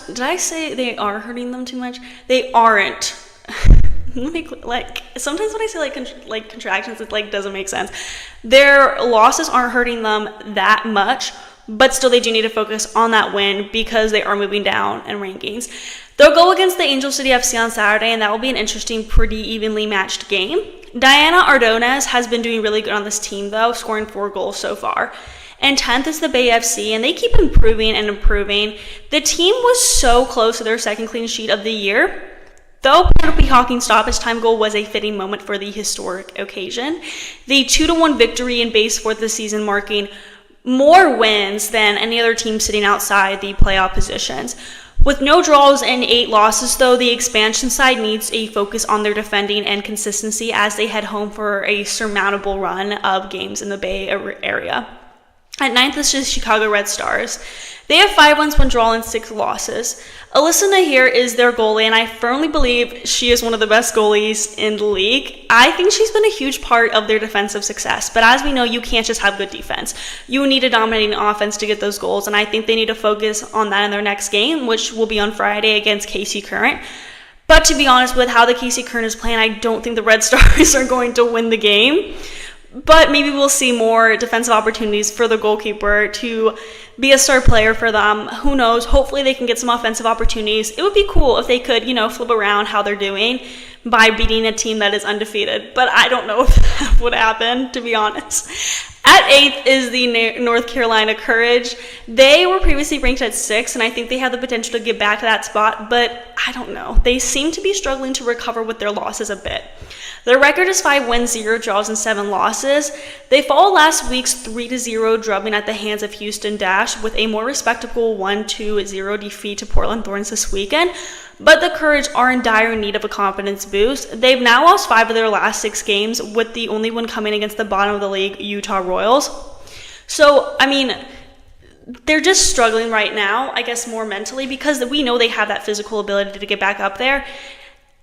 Did I say they are hurting them too much? They aren't. Sometimes when I say contractions, it doesn't make sense. Their losses aren't hurting them that much, but still they do need to focus on that win because they are moving down in rankings. They'll go against the Angel City FC on Saturday, and that will be an interesting, pretty evenly matched game. Diana Ordonez has been doing really good on this team, though, scoring 4 goals so far. And 10th is the Bay FC, and they keep improving and improving. The team was so close to their second clean sheet of the year. Though Penelope Hawking's stoppage time goal was a fitting moment for the historic occasion, the 2-1 victory in base 4th this season, marking more wins than any other team sitting outside the playoff positions. With no draws and 8 losses, though, the expansion side needs a focus on their defending and consistency as they head home for a surmountable run of games in the Bay Area. At 9th is the Chicago Red Stars. They have 5 wins, 1 draw, and 6 losses. Alyssa Nahir is their goalie, and I firmly believe she is one of the best goalies in the league. I think she's been a huge part of their defensive success, but as we know, you can't just have good defense. You need a dominating offense to get those goals, and I think they need to focus on that in their next game, which will be on Friday against KC Current. But to be honest, with how the KC Current is playing, I don't think the Red Stars are going to win the game. But maybe we'll see more defensive opportunities for the goalkeeper to be a star player for them. Who knows? Hopefully they can get some offensive opportunities. It would be cool if they could, flip around how they're doing by beating a team that is undefeated. But I don't know if that would happen, to be honest. At 8th is the North Carolina Courage. They were previously ranked at 6, and I think they have the potential to get back to that spot, but I don't know. They seem to be struggling to recover with their losses a bit. Their record is 5 wins, 0 draws, and 7 losses. They followed last week's 3-0 drubbing at the hands of Houston Dash with a more respectable 1-0 defeat to Portland Thorns this weekend. But the Courage are in dire need of a confidence boost. They've now lost 5 of their last 6 games, with the only one coming against the bottom of the league, Utah Royals. So, they're just struggling right now, I guess more mentally, because we know they have that physical ability to get back up there.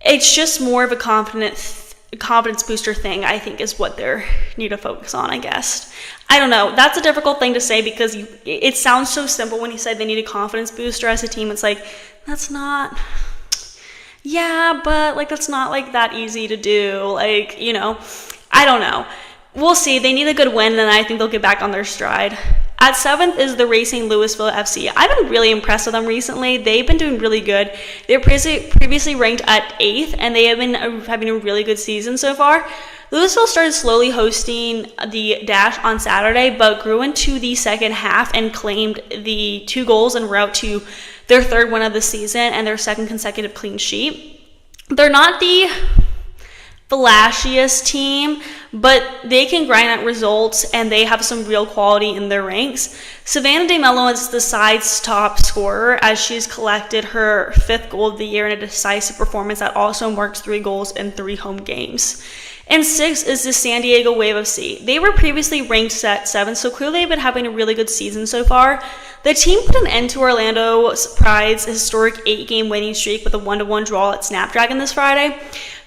It's just more of a confidence booster thing, I think, is what they need to focus on, I guess. I don't know. That's a difficult thing to say because it sounds so simple when you say they need a confidence booster as a team. It's like, that's not... Yeah, but, that's not, that easy to do. I don't know. We'll see. They need a good win, and I think they'll get back on their stride. At 7th is the Racing Louisville FC. I've been really impressed with them recently. They've been doing really good. They were previously ranked at 8th, and they have been having a really good season so far. Louisville started slowly hosting the Dash on Saturday, but grew into the second half and claimed the 2 goals en route to their 3rd win of the season and their 2nd consecutive clean sheet. They're not the flashiest team, but they can grind out results, and they have some real quality in their ranks. Savannah DeMello is the side's top scorer, as she's collected her 5th goal of the year in a decisive performance that also marks 3 goals in 3 home games. And 6th is the San Diego Wave FC. They were previously ranked at 7, so clearly they've been having a really good season so far. The team put an end to Orlando Pride's historic 8-game winning streak with a 1-1 draw at Snapdragon this Friday.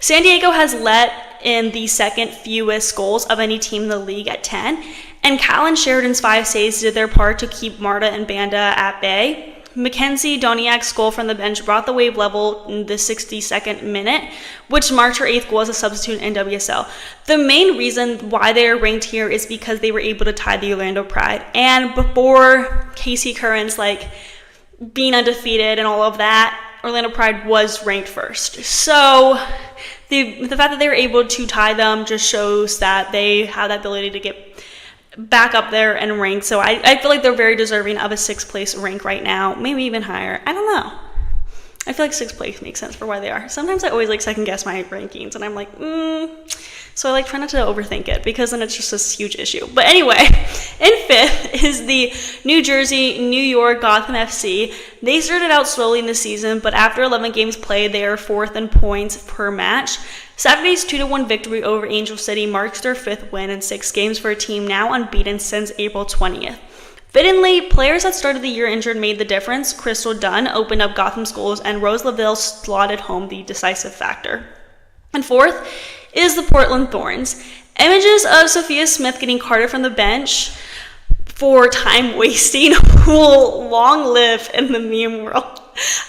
San Diego has let in the 2nd fewest goals of any team in the league at 10, and Callan Sheridan's 5 saves did their part to keep Marta and Banda at bay. Mackenzie Doniak's goal from the bench brought the Wave level in the 62nd minute, which marked her 8th goal as a substitute in NWSL. The main reason why they are ranked here is because they were able to tie the Orlando Pride. And before KC Current's being undefeated and all of that, Orlando Pride was ranked 1st. So the fact that they were able to tie them just shows that they have that ability to get back up there and rank. So I feel like they're very deserving of a 6th place rank right now, maybe even higher. I don't know. I feel like 6th place makes sense for why they are. Sometimes I always second guess my rankings, and I'm like, So I try not to overthink it, because then it's just this huge issue. But anyway, in 5th is the New Jersey, New York Gotham FC. They started out slowly in the season, but after 11 games played, they are 4th in points per match. Saturday's 2-1 victory over Angel City marks their 5th win in 6 games for a team now unbeaten since April 20th. Fittingly, players that started the year injured made the difference. Crystal Dunn opened up Gotham's goals, and Rose Laville slotted home the decisive factor. And 4th is the Portland Thorns. Images of Sophia Smith getting carted from the bench for time wasting will long live in the meme world.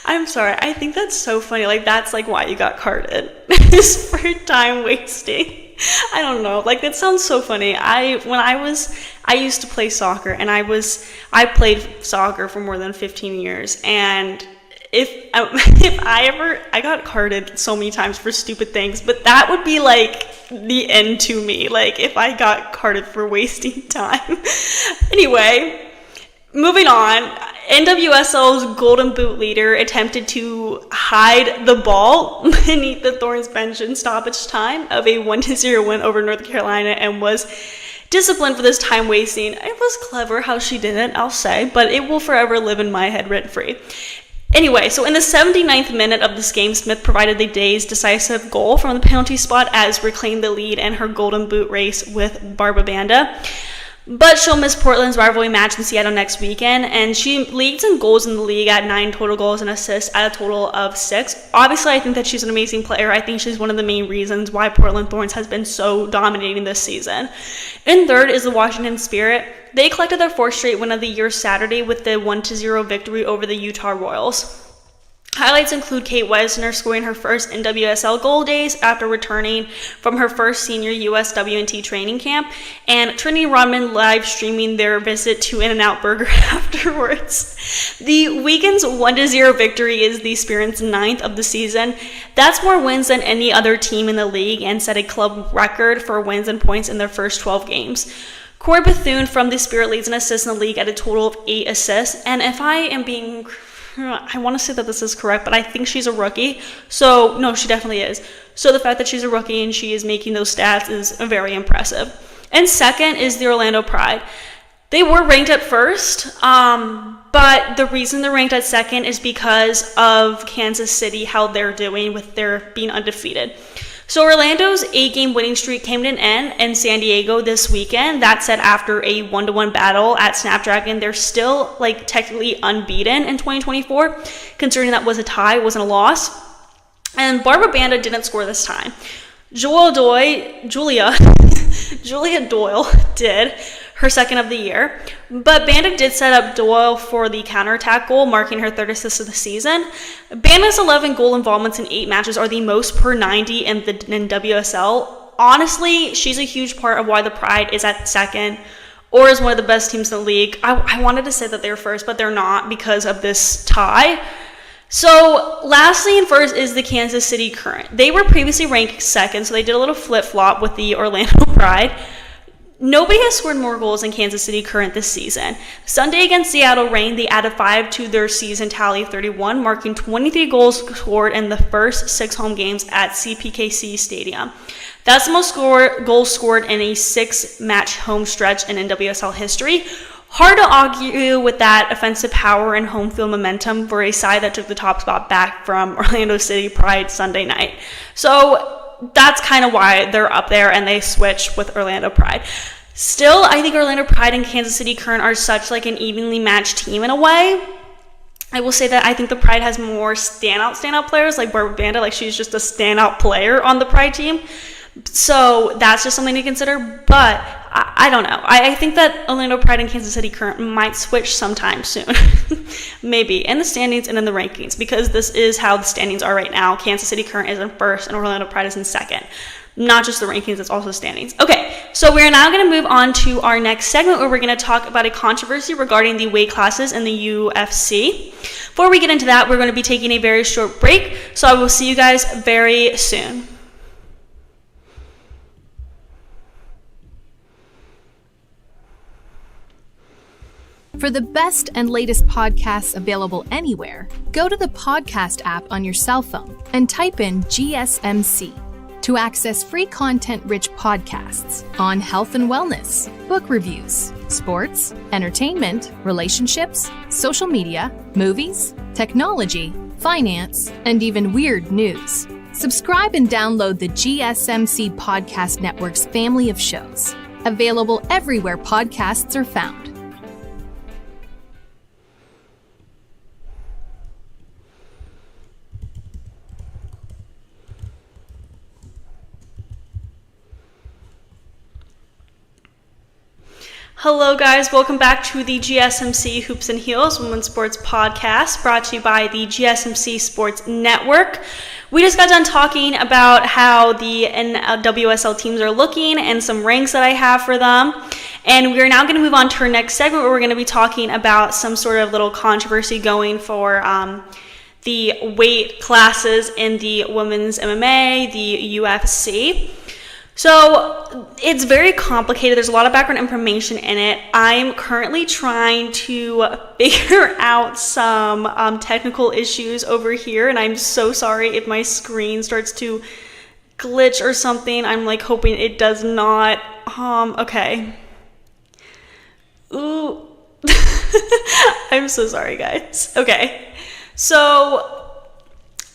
I'm sorry, I think that's so funny. That's why you got carded, is for time wasting. I don't know. That sounds so funny. I used to play soccer, and I played soccer for more than 15 years, and if I got carded so many times for stupid things, but that would be the end to me, if I got carded for wasting time. Anyway, moving on, NWSL's Golden Boot leader attempted to hide the ball beneath the Thorns bench in stoppage time of a 1-0 win over North Carolina, and was disciplined for this time wasting. It was clever how she did it, I'll say, but it will forever live in my head rent free. Anyway, so in the 79th minute of this game, Smith provided the day's decisive goal from the penalty spot as reclaimed the lead in her Golden Boot race with Barbara Banda. But she'll miss Portland's rivalry match in Seattle next weekend, and she leads in goals in the league at 9 total goals and assists at a total of 6. Obviously, I think that she's an amazing player. I think she's one of the main reasons why Portland Thorns has been so dominating this season. In third is the Washington Spirit. They collected their 4th straight win of the year Saturday with the 1-0 victory over the Utah Royals. Highlights include Kate Weisner scoring her first NWSL goal days after returning from her first senior USWNT training camp, and Trinity Rodman live streaming their visit to In-N-Out Burger afterwards. The weekend's 1-0 victory is the Spirit's 9th of the season. That's more wins than any other team in the league and set a club record for wins and points in their first 12 games. Corey Bethune from the Spirit leads in assists in the league at a total of 8 assists, and if I am being I want to say that this is correct, but I think she's a rookie. So, no, she definitely is. So the fact that she's a rookie and she is making those stats is very impressive. And second is the Orlando Pride. They were ranked at first, but the reason they're ranked at second is because of Kansas City, how they're doing with their being undefeated. So Orlando's 8-game winning streak came to an end in San Diego this weekend. That said, after a 1-1 battle at Snapdragon, they're still technically unbeaten in 2024, considering that was a tie, wasn't a loss. And Barbara Banda didn't score this time. Julia Doyle did, her second of the year, but Banda did set up Doyle for the counterattack goal, marking her 3rd assist of the season. Banda's 11 goal involvements in 8 matches are the most per 90 in the NWSL. Honestly, she's a huge part of why the Pride is at second, or is one of the best teams in the league. I wanted to say that they're first, but they're not because of this tie. So lastly and first is the Kansas City Current. They were previously ranked second, so they did a little flip-flop with the Orlando Pride. Nobody has scored more goals than Kansas City Current this season. Sunday against Seattle Reign, they added 5 to their season tally of 31, marking 23 goals scored in the first 6 home games at CPKC Stadium. That's the most goals scored in a 6-match home stretch in NWSL history. Hard to argue with that offensive power and home field momentum for a side that took the top spot back from Orlando City Pride Sunday night. So that's kind of why they're up there and they switch with Orlando Pride. Still, I think Orlando Pride and Kansas City Current are such an evenly matched team in a way. I will say that I think the Pride has more standout players, like Barbara Banda, she's just a standout player on the Pride team. So that's just something to consider, but I don't know. I think that Orlando Pride and Kansas City Current might switch sometime soon. Maybe in the standings and in the rankings, because this is how the standings are right now. Kansas City Current is in first and Orlando Pride is in second. Not just the rankings, it's also standings. Okay, so we're now going to move on to our next segment where we're going to talk about a controversy regarding the weight classes in the UFC. Before we get into that, we're going to be taking a very short break, so I will see you guys very soon. For the best and latest podcasts available anywhere, go to the podcast app on your cell phone and type in GSMC to access free content-rich podcasts on health and wellness, book reviews, sports, entertainment, relationships, social media, movies, technology, finance, and even weird news. Subscribe and download the GSMC Podcast Network's family of shows, available everywhere podcasts are found. Hello guys, welcome back to the GSMC Hoops and Heels Women's Sports Podcast, brought to you by the GSMC Sports Network. We just got done talking about how the NWSL teams are looking and some ranks that I have for them. And we're now going to move on to our next segment where we're going to be talking about some sort of little controversy going for the weight classes in the women's MMA, the UFC. So it's very complicated. There's a lot of background information in it. I'm currently trying to figure out some technical issues over here, and I'm so sorry if my screen starts to glitch or something. I'm hoping it does not Okay. Ooh. I'm so sorry, guys. Okay. So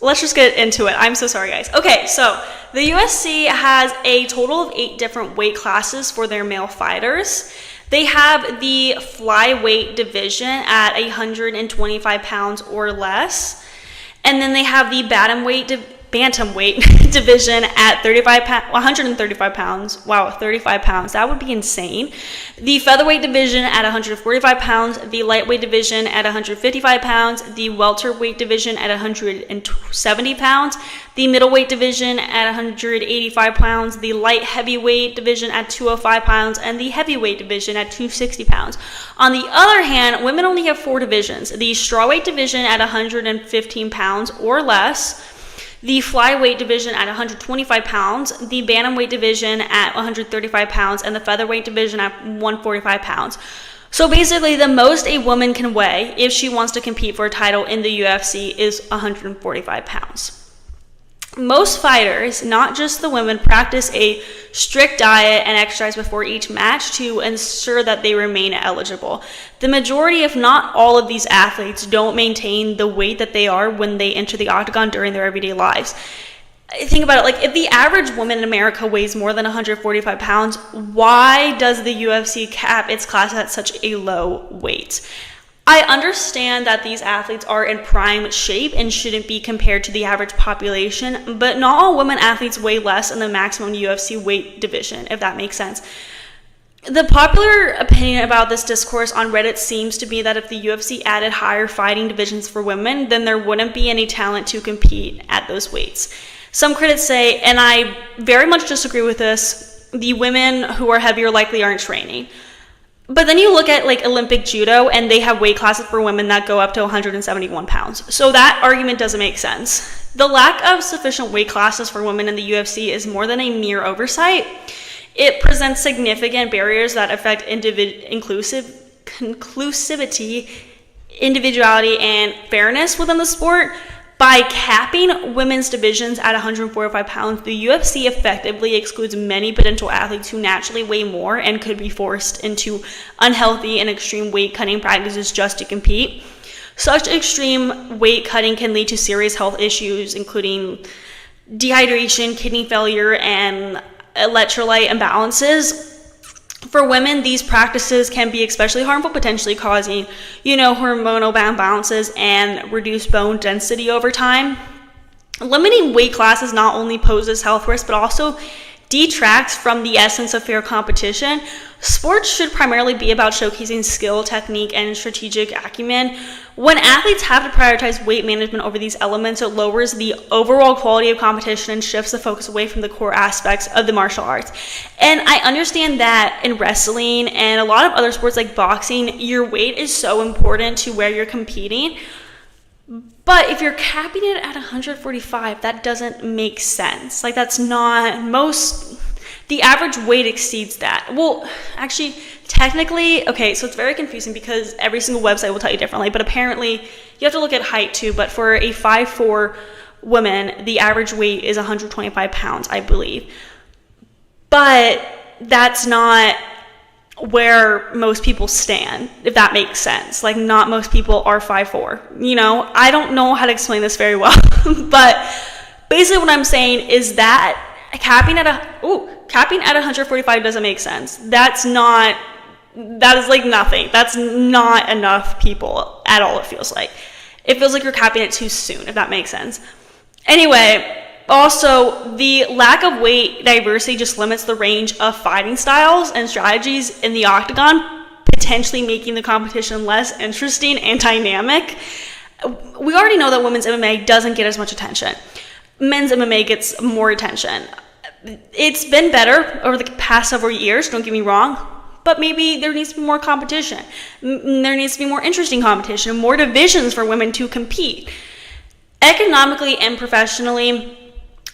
let's just get into it. I'm so sorry, guys. Okay, so the UFC has a total of 8 different weight classes for their male fighters. They have the flyweight division at 125 pounds or less. And then they have the bantamweight division at 135 pounds. Wow, 35 pounds. That would be insane. The featherweight division at 145 pounds. The lightweight division at 155 pounds. The welterweight division at 170 pounds. The middleweight division at 185 pounds. The light heavyweight division at 205 pounds. And the heavyweight division at 260 pounds. On the other hand, women only have 4 divisions. The strawweight division at 115 pounds or less. The flyweight division at 125 pounds, the bantamweight division at 135 pounds, and the featherweight division at 145 pounds. So basically, the most a woman can weigh if she wants to compete for a title in the UFC is 145 pounds. Most fighters, not just the women, practice a strict diet and exercise before each match to ensure that they remain eligible. The majority, if not all of these athletes, don't maintain the weight that they are when they enter the octagon during their everyday lives. Think about it, like if the average woman in America weighs more than 145 pounds, why does the UFC cap its class at such a low weight? I understand that these athletes are in prime shape and shouldn't be compared to the average population, but not all women athletes weigh less in the maximum UFC weight division, if that makes sense. The popular opinion about this discourse on Reddit seems to be that if the UFC added higher fighting divisions for women, then there wouldn't be any talent to compete at those weights. Some critics say, and I very much disagree with this, the women who are heavier likely aren't training. But then you look at like Olympic judo and they have weight classes for women that go up to 171 pounds. So that argument doesn't make sense. The lack of sufficient weight classes for women in the UFC is more than a mere oversight. It presents significant barriers that affect inclusivity, individuality, and fairness within the sport. By capping women's divisions at 145 pounds, the UFC effectively excludes many potential athletes who naturally weigh more and could be forced into unhealthy and extreme weight cutting practices just to compete. Such extreme weight cutting can lead to serious health issues, including dehydration, kidney failure, and electrolyte imbalances. For women, these practices can be especially harmful, potentially causing, hormonal imbalances and reduced bone density over time. Limiting weight classes not only poses health risks, but also detracts from the essence of fair competition. Sports should primarily be about showcasing skill, technique, and strategic acumen. When athletes have to prioritize weight management over these elements, it lowers the overall quality of competition and shifts the focus away from the core aspects of the martial arts. And I understand that in wrestling and a lot of other sports like boxing, your weight is so important to where you're competing. But if you're capping it at 145, that doesn't make sense. Like that's not the average weight exceeds that. Well, actually, technically, okay, so it's very confusing because every single website will tell you differently, but apparently you have to look at height too. But for a 5'4" woman, the average weight is 125 pounds, I believe. But that's not where most people stand, if that makes sense. Like not most people are 5'4". I don't know how to explain this very well, but basically what I'm saying is that capping at 145 doesn't make sense. That is like nothing. That's not enough people at all, it feels like. It feels like you're capping it too soon, if that makes sense. Anyway, also, the lack of weight diversity just limits the range of fighting styles and strategies in the octagon, potentially making the competition less interesting and dynamic. We already know that women's MMA doesn't get as much attention. Men's MMA gets more attention. It's been better over the past several years, don't get me wrong, but maybe there needs to be more competition. There needs to be more interesting competition, more divisions for women to compete. Economically and professionally,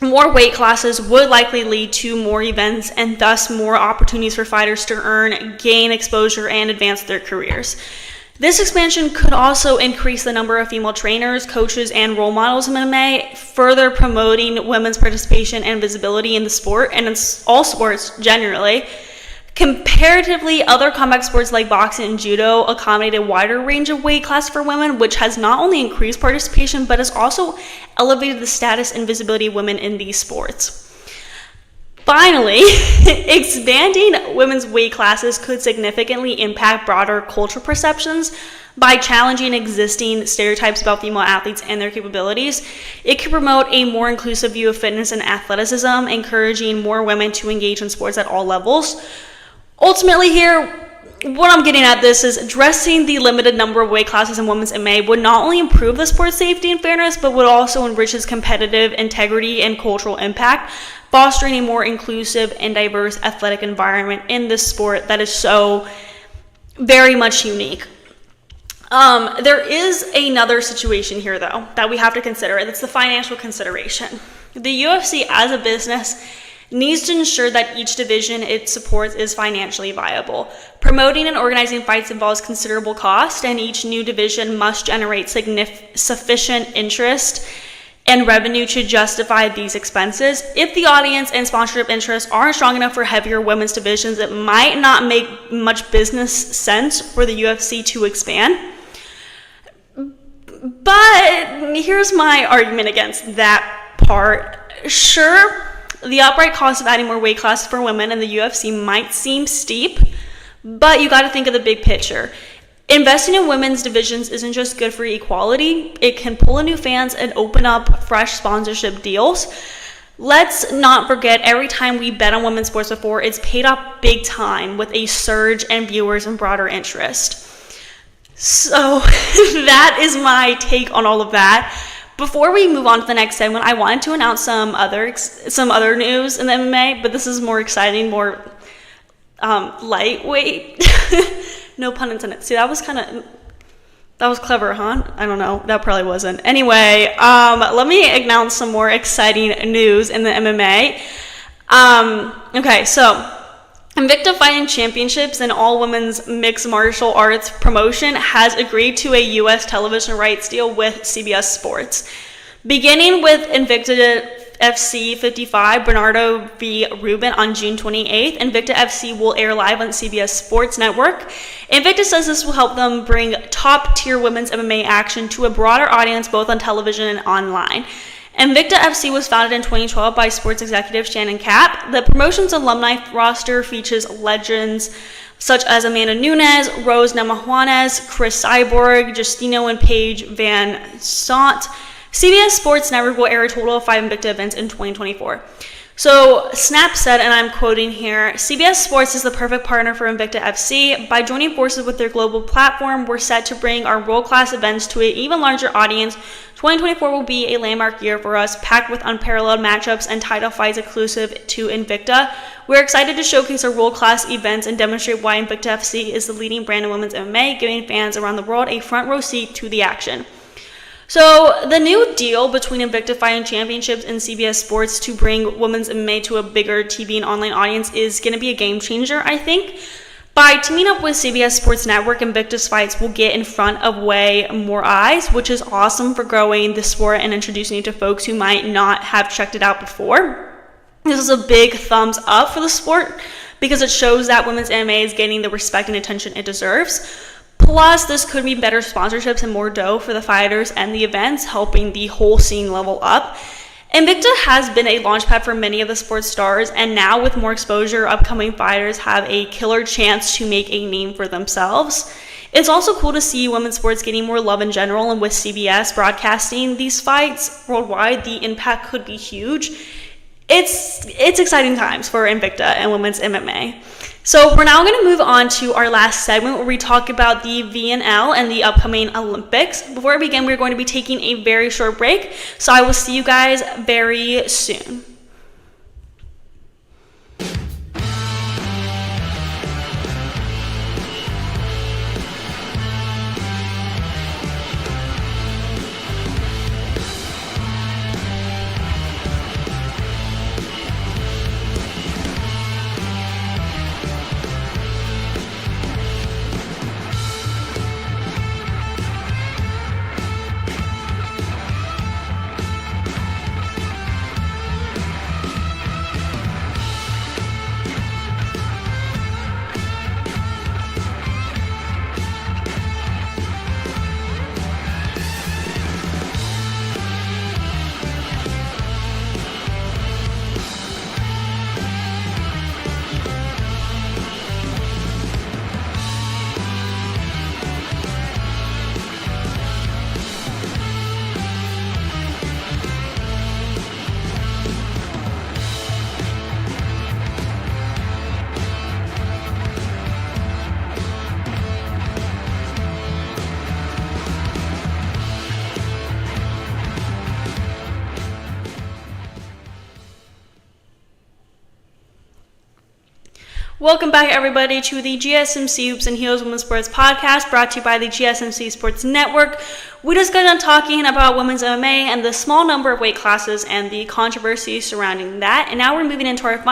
more weight classes would likely lead to more events and thus more opportunities for fighters to gain exposure, and advance their careers. This expansion could also increase the number of female trainers, coaches, and role models in MMA, further promoting women's participation and visibility in the sport and in all sports generally. Comparatively, other combat sports like boxing and judo accommodate a wider range of weight class for women, which has not only increased participation, but has also elevated the status and visibility of women in these sports. Finally, expanding women's weight classes could significantly impact broader cultural perceptions by challenging existing stereotypes about female athletes and their capabilities. It could promote a more inclusive view of fitness and athleticism, encouraging more women to engage in sports at all levels. Ultimately here, what I'm getting at this is addressing the limited number of weight classes in women's MMA would not only improve the sport's safety and fairness, but would also enrich its competitive integrity and cultural impact, fostering a more inclusive and diverse athletic environment in this sport that is so very much unique. There is another situation here, though, that we have to consider, and it's the financial consideration. The UFC as a business needs to ensure that each division it supports is financially viable. Promoting and organizing fights involves considerable cost, and each new division must generate sufficient interest and revenue to justify these expenses. If the audience and sponsorship interests aren't strong enough for heavier women's divisions, it might not make much business sense for the UFC to expand. But here's my argument against that part. Sure, the outright cost of adding more weight classes for women in the UFC might seem steep, but you got to think of the big picture. Investing in women's divisions isn't just good for equality, it can pull in new fans and open up fresh sponsorship deals. Let's not forget, every time we bet on women's sports before, it's paid off big time with a surge in viewers and broader interest. So that is my take on all of that. Before we move on to the next segment, I wanted to announce some other news in the MMA, but this is more exciting, more lightweight. No pun intended. See, that was clever, huh? I don't know. That probably wasn't. Anyway, let me announce some more exciting news in the MMA. Okay, so Invicta Fighting Championships, an all-women's mixed martial arts promotion, has agreed to a U.S. television rights deal with CBS Sports. Beginning with Invicta FC 55, Bernardo v. Rubin on June 28th, Invicta FC will air live on CBS Sports Network. Invicta says this will help them bring top-tier women's MMA action to a broader audience both on television and online. Invicta FC was founded in 2012 by sports executive Shannon Kapp. The promotion's alumni roster features legends such as Amanda Nunes, Rose Namajuanes, Chris Cyborg, Justino and Paige Van Sant. CBS Sports Network will air a total of 5 Invicta events in 2024. So Snap said, and I'm quoting here, CBS Sports is the perfect partner for Invicta FC. By joining forces with their global platform, we're set to bring our world-class events to an even larger audience. 2024 will be a landmark year for us, packed with unparalleled matchups and title fights exclusive to Invicta. We're excited to showcase our world-class events and demonstrate why Invicta FC is the leading brand in women's MMA, giving fans around the world a front row seat to the action. So the new deal between Invicta Fighting Championships and CBS Sports to bring women's MMA to a bigger TV and online audience is going to be a game changer, I think. By teaming up with CBS Sports Network, Invicta's fights will get in front of way more eyes, which is awesome for growing the sport and introducing it to folks who might not have checked it out before. This is a big thumbs up for the sport because it shows that women's MMA is getting the respect and attention it deserves. Plus, this could mean better sponsorships and more dough for the fighters and the events, helping the whole scene level up. Invicta has been a launchpad for many of the sports stars, and now with more exposure, upcoming fighters have a killer chance to make a name for themselves. It's also cool to see women's sports getting more love in general, and with CBS broadcasting these fights worldwide, the impact could be huge. It's exciting times for Invicta and women's MMA. So we're now going to move on to our last segment where we talk about the VNL and the upcoming Olympics. Before we begin, we're going to be taking a very short break, so I will see you guys very soon. Welcome back, everybody, to the GSMC Hoops and Heels Women's Sports Podcast, brought to you by the GSMC Sports Network. We just got done talking about women's MMA and the small number of weight classes and the controversy surrounding that. And now we're moving into our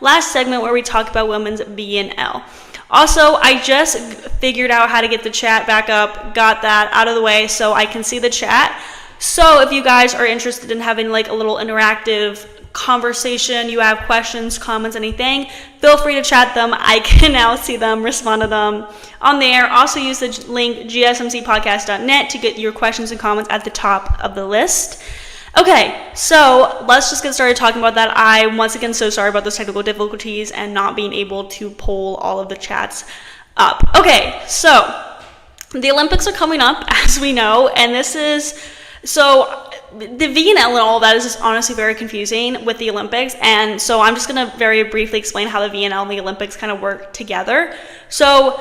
last segment where we talk about women's BNL. Also, I just figured out how to get the chat back up, got that out of the way so I can see the chat. So if you guys are interested in having like a little interactive conversation, you have questions, comments, anything, feel free to chat them. I can now see them, respond to them on there. Also use the link gsmcpodcast.net to get your questions and comments at the top of the list. Okay, so let's just get started talking about that. I'm once again so sorry about those technical difficulties and not being able to pull all of the chats up. Okay, so the Olympics are coming up, as we know, and this is so the VNL and all that is just honestly very confusing with the Olympics, and so I'm just going to very briefly explain how the VNL and the Olympics kind of work together. So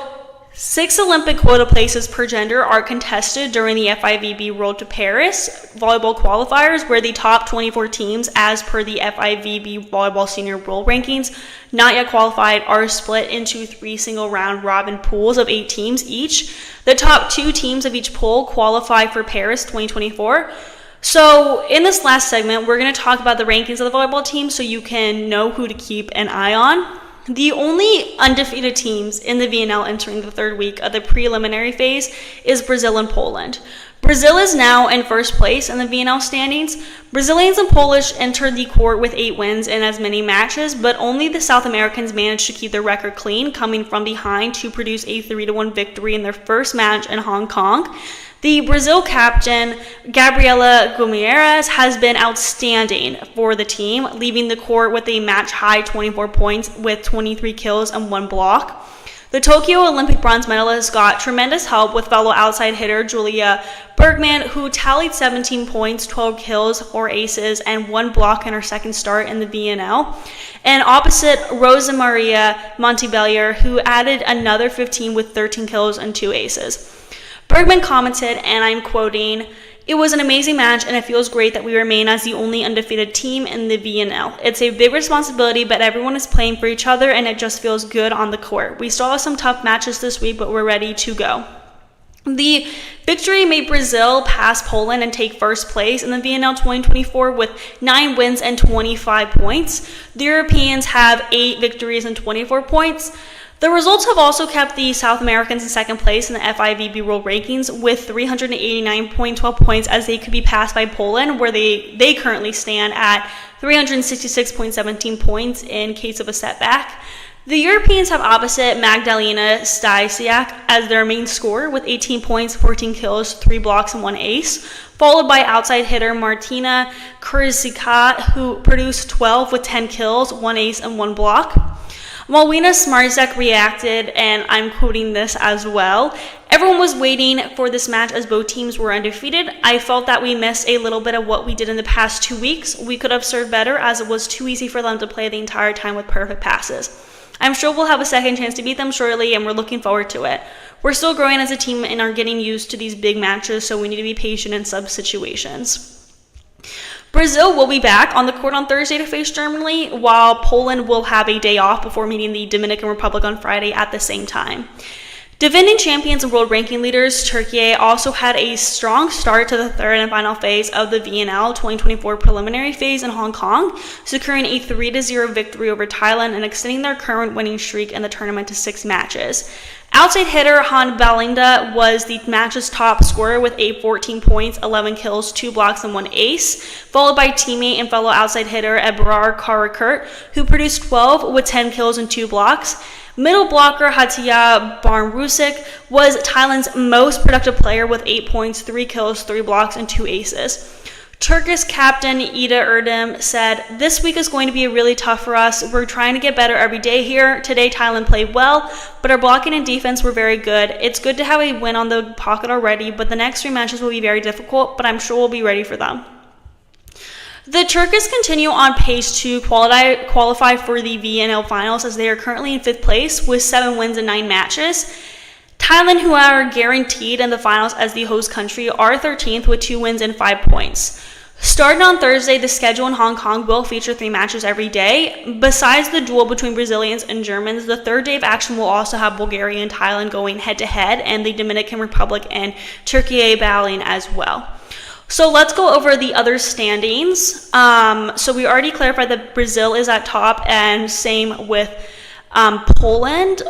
6 Olympic quota places per gender are contested during the FIVB Road to Paris volleyball qualifiers, where the top 24 teams, as per the FIVB Volleyball Senior World Rankings, not yet qualified, are split into 3 single round robin pools of 8 teams each. The top 2 teams of each pool qualify for Paris 2024. So in this last segment, we're going to talk about the rankings of the volleyball team so you can know who to keep an eye on. The only undefeated teams in the VNL entering the 3rd week of the preliminary phase is Brazil and Poland. Brazil is now in first place in the VNL standings. Brazilians and Polish entered the court with 8 wins in as many matches, but only the South Americans managed to keep their record clean, coming from behind to produce a 3-1 victory in their first match in Hong Kong. The Brazil captain, Gabriela Guimarães, has been outstanding for the team, leaving the court with a match-high 24 points with 23 kills and 1 block. The Tokyo Olympic bronze medalist got tremendous help with fellow outside hitter Julia Bergman, who tallied 17 points, 12 kills, 4 aces, and 1 block in her second start in the VNL. And opposite Rosa Maria Montebellier, who added another 15 with 13 kills and 2 aces. Bergman commented, and I'm quoting, "It was an amazing match, and it feels great that we remain as the only undefeated team in the VNL. It's a big responsibility, but everyone is playing for each other, and it just feels good on the court. We still have some tough matches this week, but we're ready to go." The victory made Brazil pass Poland and take first place in the VNL 2024 with 9 wins and 25 points. The Europeans have 8 victories and 24 points. The results have also kept the South Americans in second place in the FIVB World Rankings with 389.12 points, as they could be passed by Poland, where they currently stand at 366.17 points in case of a setback. The Europeans have opposite Magdalena Stysiak as their main scorer with 18 points, 14 kills, 3 blocks, and 1 ace, followed by outside hitter Martina Kurzika, who produced 12 with 10 kills, 1 ace, and 1 block. Malwina Smarzek reacted, and I'm quoting this as well. "Everyone was waiting for this match as both teams were undefeated. I felt that we missed a little bit of what we did in the past 2 weeks. We could have served better, as it was too easy for them to play the entire time with perfect passes. I'm sure we'll have a second chance to beat them shortly, and we're looking forward to it. We're still growing as a team and are getting used to these big matches, so we need to be patient in sub situations." Brazil will be back on the court on Thursday to face Germany, while Poland will have a day off before meeting the Dominican Republic on Friday at the same time. Defending champions and world ranking leaders, Turkey also had a strong start to the 3rd and final phase of the VNL 2024 preliminary phase in Hong Kong, securing a 3-0 victory over Thailand and extending their current winning streak in the tournament to 6 matches. Outside hitter Han Balinda was the match's top scorer with 14 points, 11 kills, 2 blocks, and 1 ace, followed by teammate and fellow outside hitter Ebrar Karakurt, who produced 12 with 10 kills and 2 blocks. Middle blocker Hatia Barnrusik was Thailand's most productive player with 8 points, 3 kills, 3 blocks, and 2 aces. Turkish captain Ida Erdem said, "This week is going to be really tough for us. We're trying to get better every day here. Today Thailand played well, but our blocking and defense were very good. It's good to have a win on the pocket already, but the next 3 matches will be very difficult, but I'm sure we'll be ready for them." The Turkish continue on pace to qualify for the VNL finals, as they are currently in 5th place with 7 wins and 9 matches. Thailand, who are guaranteed in the finals as the host country, are 13th with 2 wins and 5 points. Starting on Thursday, the schedule in Hong Kong will feature 3 matches every day. Besides the duel between Brazilians and Germans, the third day of action will also have Bulgaria and Thailand going head-to-head, and the Dominican Republic and Turkey battling as well. So let's go over the other standings. So we already clarified that Brazil is at top, and same with Poland,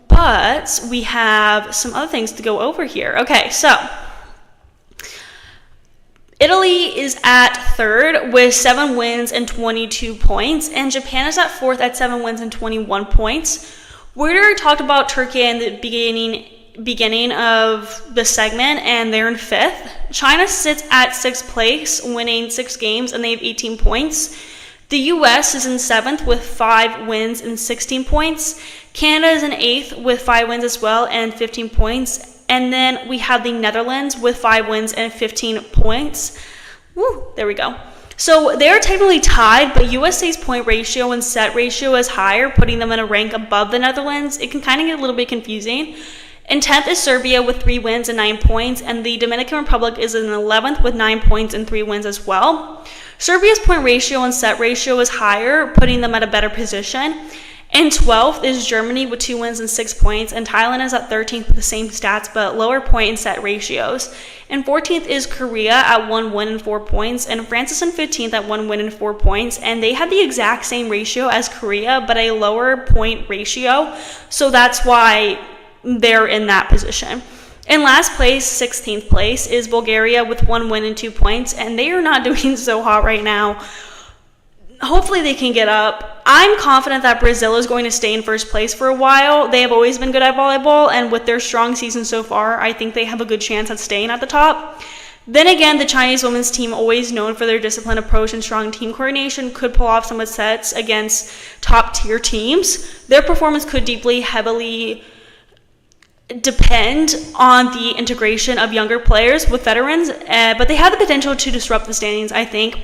but we have some other things to go over here. Okay, so Italy is at 3rd with 7 wins and 22 points, and Japan is at 4th at 7 wins and 21 points. We already talked about Turkey in the beginning of the segment, and they're in 5th. China sits at 6th place, winning 6 games, and they have 18 points. The US is in 7th with 5 wins and 16 points. Canada is in 8th with 5 wins as well and 15 points. And then we have the Netherlands with 5 wins and 15 points. Woo, there we go. So they're technically tied, but USA's point ratio and set ratio is higher, putting them in a rank above the Netherlands. It can kind of get a little bit confusing. In 10th is Serbia with 3 wins and 9 points, and the Dominican Republic is in 11th with 9 points and 3 wins as well. Serbia's point ratio and set ratio is higher, putting them at a better position. In 12th is Germany with 2 wins and 6 points, and Thailand is at 13th with the same stats but lower point and set ratios. In 14th is Korea at 1 win and 4 points, and France is in 15th at 1 win and 4 points, and they have the exact same ratio as Korea but a lower point ratio, so that's why they're in that position. In last place, 16th place, is Bulgaria with 1 win and 2 points, and they are not doing so hot right now. Hopefully they can get up. I'm confident that Brazil is going to stay in first place for a while. They have always been good at volleyball, and with their strong season so far, I think they have a good chance at staying at the top. Then again, the Chinese women's team, always known for their disciplined approach and strong team coordination, could pull off some sets against top-tier teams. Their performance could heavily depend on the integration of younger players with veterans, but they have the potential to disrupt the standings, I think.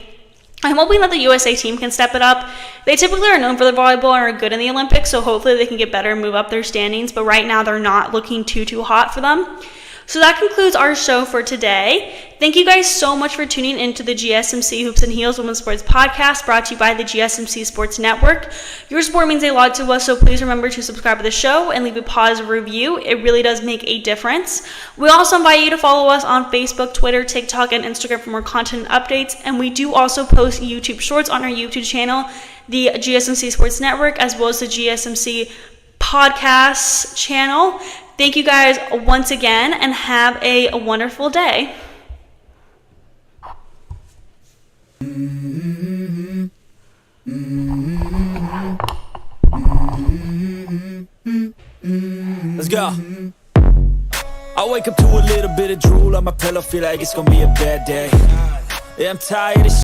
I'm hoping that the USA team can step it up. They typically are known for their volleyball and are good in the Olympics, so hopefully they can get better and move up their standings, but right now they're not looking too hot for them. So that concludes our show for today. Thank you guys so much for tuning into the GSMC Hoops and Heels Women's Sports Podcast, brought to you by the GSMC Sports Network. Your support means a lot to us, so please remember to subscribe to the show and leave a positive review. It really does make a difference. We also invite you to follow us on Facebook, Twitter, TikTok, and Instagram for more content and updates, and we do also post YouTube Shorts on our YouTube channel, the GSMC Sports Network, as well as the GSMC Podcast channel. Thank you guys once again, and have a wonderful day. Let's go. I wake up to a little bit of drool on my pillow, feel like it's gonna be a bad day. Yeah, I'm tired of